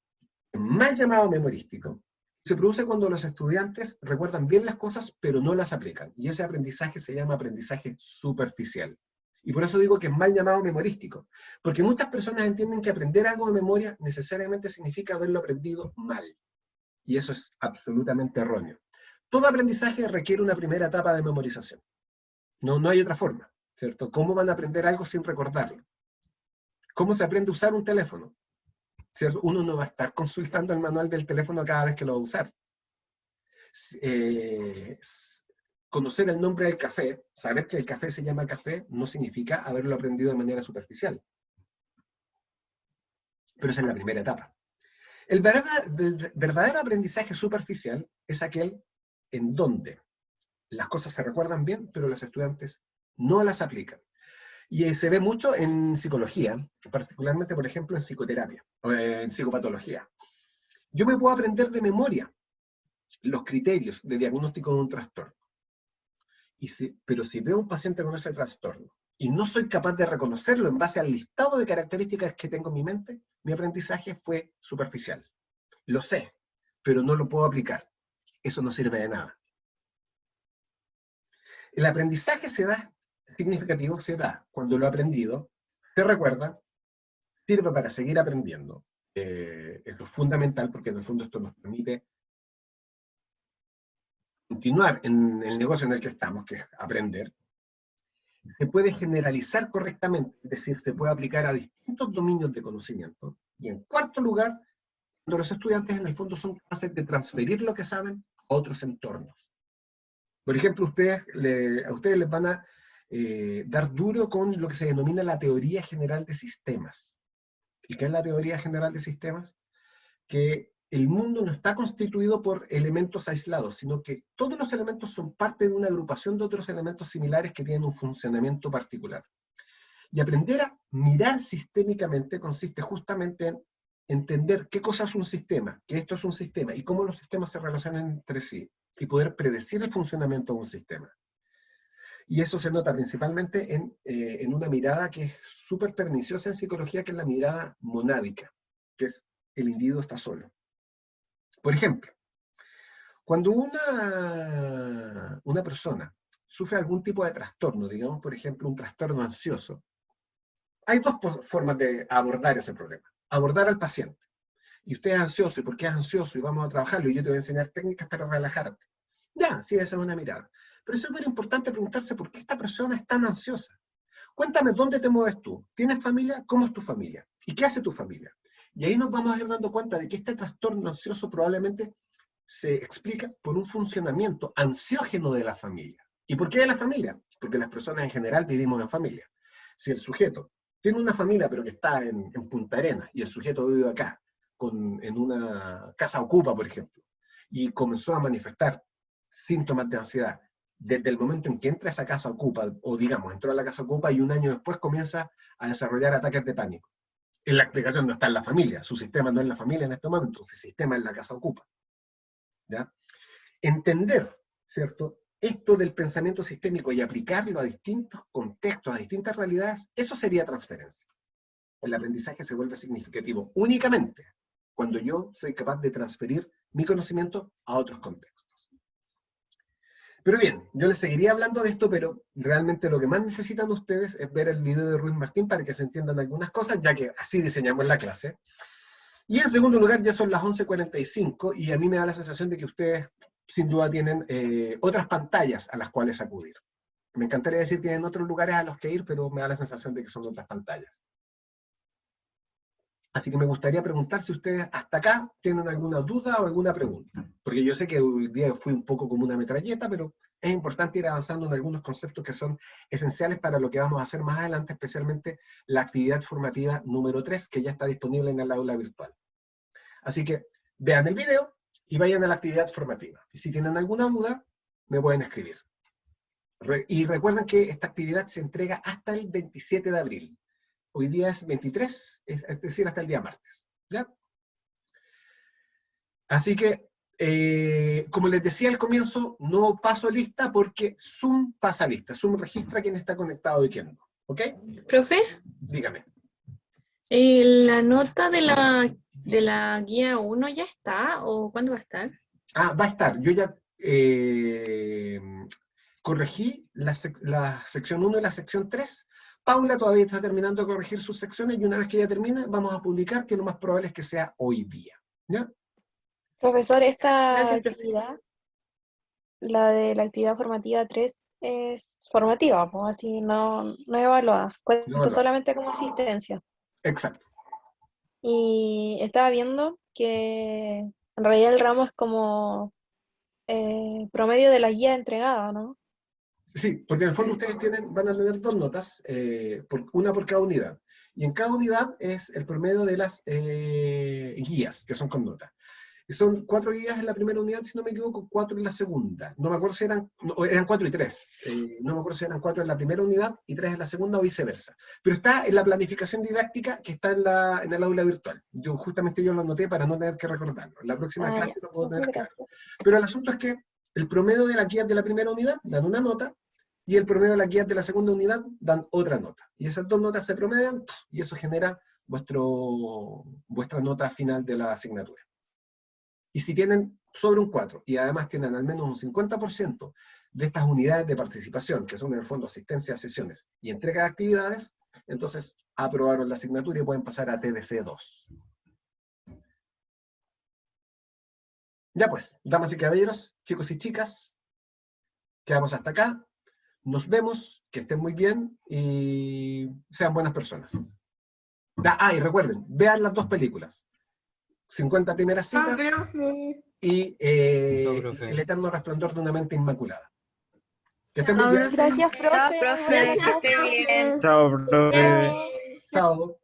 mal llamado memorístico. Se produce cuando los estudiantes recuerdan bien las cosas, pero no las aplican. Y ese aprendizaje se llama aprendizaje superficial. Y por eso digo que es mal llamado memorístico. Porque muchas personas entienden que aprender algo de memoria necesariamente significa haberlo aprendido mal. Y eso es absolutamente erróneo. Todo aprendizaje requiere una primera etapa de memorización. No hay otra forma, ¿cierto? ¿Cómo van a aprender algo sin recordarlo? ¿Cómo se aprende a usar un teléfono? ¿Cierto? Uno no va a estar consultando el manual del teléfono cada vez que lo va a usar. Conocer el nombre del café, saber que el café se llama café, no significa haberlo aprendido de manera superficial. Pero esa es la primera etapa. El verdadero aprendizaje superficial es aquel en donde las cosas se recuerdan bien, pero los estudiantes no las aplican. Y se ve mucho en psicología, particularmente, por ejemplo, en psicoterapia, o en psicopatología. Yo me puedo aprender de memoria los criterios de diagnóstico de un trastorno. Pero si veo a un paciente con ese trastorno y no soy capaz de reconocerlo en base al listado de características que tengo en mi mente, mi aprendizaje fue superficial. Lo sé, pero no lo puedo aplicar. Eso no sirve de nada. El aprendizaje significativo se da cuando lo aprendido se recuerda, sirve para seguir aprendiendo. Esto es fundamental porque en el fondo esto nos permite continuar en el negocio en el que estamos, que es aprender. Se puede generalizar correctamente, es decir, se puede aplicar a distintos dominios de conocimiento. Y en cuarto lugar, cuando los estudiantes en el fondo son capaces de transferir lo que saben a otros entornos. Por ejemplo, a ustedes les van a dar duro con lo que se denomina la teoría general de sistemas. ¿Y qué es la teoría general de sistemas? Que el mundo no está constituido por elementos aislados, sino que todos los elementos son parte de una agrupación de otros elementos similares que tienen un funcionamiento particular. Y aprender a mirar sistémicamente consiste justamente en entender qué cosa es un sistema, que esto es un sistema, y cómo los sistemas se relacionan entre sí, y poder predecir el funcionamiento de un sistema. Y eso se nota principalmente en una mirada que es súper perniciosa en psicología, que es la mirada monádica, que es el individuo está solo. Por ejemplo, cuando una persona sufre algún tipo de trastorno, digamos por ejemplo un trastorno ansioso, hay dos formas de abordar ese problema. Abordar al paciente. Y usted es ansioso, ¿y por qué es ansioso? Y vamos a trabajarlo, y yo te voy a enseñar técnicas para relajarte. Ya, sí, esa es una mirada. Pero es súper importante preguntarse por qué esta persona es tan ansiosa. Cuéntame, ¿dónde te mueves tú? ¿Tienes familia? ¿Cómo es tu familia? ¿Y qué hace tu familia? Y ahí nos vamos a ir dando cuenta de que este trastorno ansioso probablemente se explica por un funcionamiento ansiógeno de la familia. ¿Y por qué de la familia? Porque las personas en general vivimos en familia. Si el sujeto tiene una familia pero que está en Punta Arenas, y el sujeto vive acá, en una casa ocupa, por ejemplo, y comenzó a manifestar síntomas de ansiedad desde el momento en que entra a esa casa ocupa, o digamos, entró a la casa ocupa y un año después comienza a desarrollar ataques de pánico. La explicación no está en la familia, su sistema no es la familia en este momento, su sistema es la casa ocupa. ¿Ya? Entender, ¿cierto?, esto del pensamiento sistémico y aplicarlo a distintos contextos, a distintas realidades, eso sería transferencia. El aprendizaje se vuelve significativo únicamente cuando yo soy capaz de transferir mi conocimiento a otros contextos. Pero bien, yo les seguiría hablando de esto, pero realmente lo que más necesitan ustedes es ver el video de Ruiz Martín para que se entiendan algunas cosas, ya que así diseñamos la clase. Y en segundo lugar, ya son las 11:45, y a mí me da la sensación de que ustedes sin duda tienen otras pantallas a las cuales acudir. Me encantaría decir que tienen otros lugares a los que ir, pero me da la sensación de que son otras pantallas. Así que me gustaría preguntar si ustedes hasta acá tienen alguna duda o alguna pregunta. Porque yo sé que hoy día fui un poco como una metralleta, pero es importante ir avanzando en algunos conceptos que son esenciales para lo que vamos a hacer más adelante, especialmente la actividad formativa número 3, que ya está disponible en el aula virtual. Así que vean el video y vayan a la actividad formativa. Y si tienen alguna duda, me pueden escribir. Y recuerden que esta actividad se entrega hasta el 27 de abril. Hoy día es 23, es decir, hasta el día martes. ¿Ya? Así que, como les decía al comienzo, no paso lista porque Zoom pasa lista. Zoom registra quién está conectado y quién no. ¿Ok?
Profe,
Dígame.
¿la nota de la guía 1 ya está o cuándo va a estar?
Ah, va a estar. Yo ya corregí la sección 1 y la sección 3. Paula todavía está terminando de corregir sus secciones y una vez que ella termine, vamos a publicar, que lo más probable es que sea hoy día. ¿Ya?
Profesor, esta
Gracias, profe.
actividad, la de la actividad formativa 3, es formativa, pues así no evaluada. Cuenta
No, no.
solamente como asistencia.
Exacto.
Y estaba viendo que en realidad el ramo es como promedio de la guía entregada, ¿no?
Sí, porque en el fondo ustedes van a tener 2 notas, una por cada unidad. Y en cada unidad es el promedio de las guías, que son con notas. Y son 4 guías en la primera unidad, si no me equivoco, 4 en la segunda. No me acuerdo si eran 4 y 3. No me acuerdo si eran 4 en la primera unidad y 3 en la segunda o viceversa. Pero está en la planificación didáctica que está en el aula virtual. Justamente yo lo anoté para no tener que recordarlo. En la próxima
Ah,
clase
ya.
lo puedo
Muchas
tener claro.
gracias.
Pero el asunto es que el promedio de las guías de la primera unidad dan una nota, y el promedio de las guías de la segunda unidad dan otra nota. Y esas 2 notas se promedian, y eso genera vuestra nota final de la asignatura. Y si tienen sobre un 4, y además tienen al menos un 50% de estas unidades de participación, que son en el fondo asistencia a sesiones y entrega de actividades, entonces aprobaron la asignatura y pueden pasar a TDC 2. Ya pues, damas y caballeros, chicos y chicas, quedamos hasta acá. Nos vemos, que estén muy bien y sean buenas personas. Y recuerden, vean las 2 películas. 50 primeras citas y
profe.
El eterno resplandor de una mente inmaculada. Que estén muy bien.
Gracias,
Chao,
profe.
profe, que esté bien.
Chao, profe.
Chao.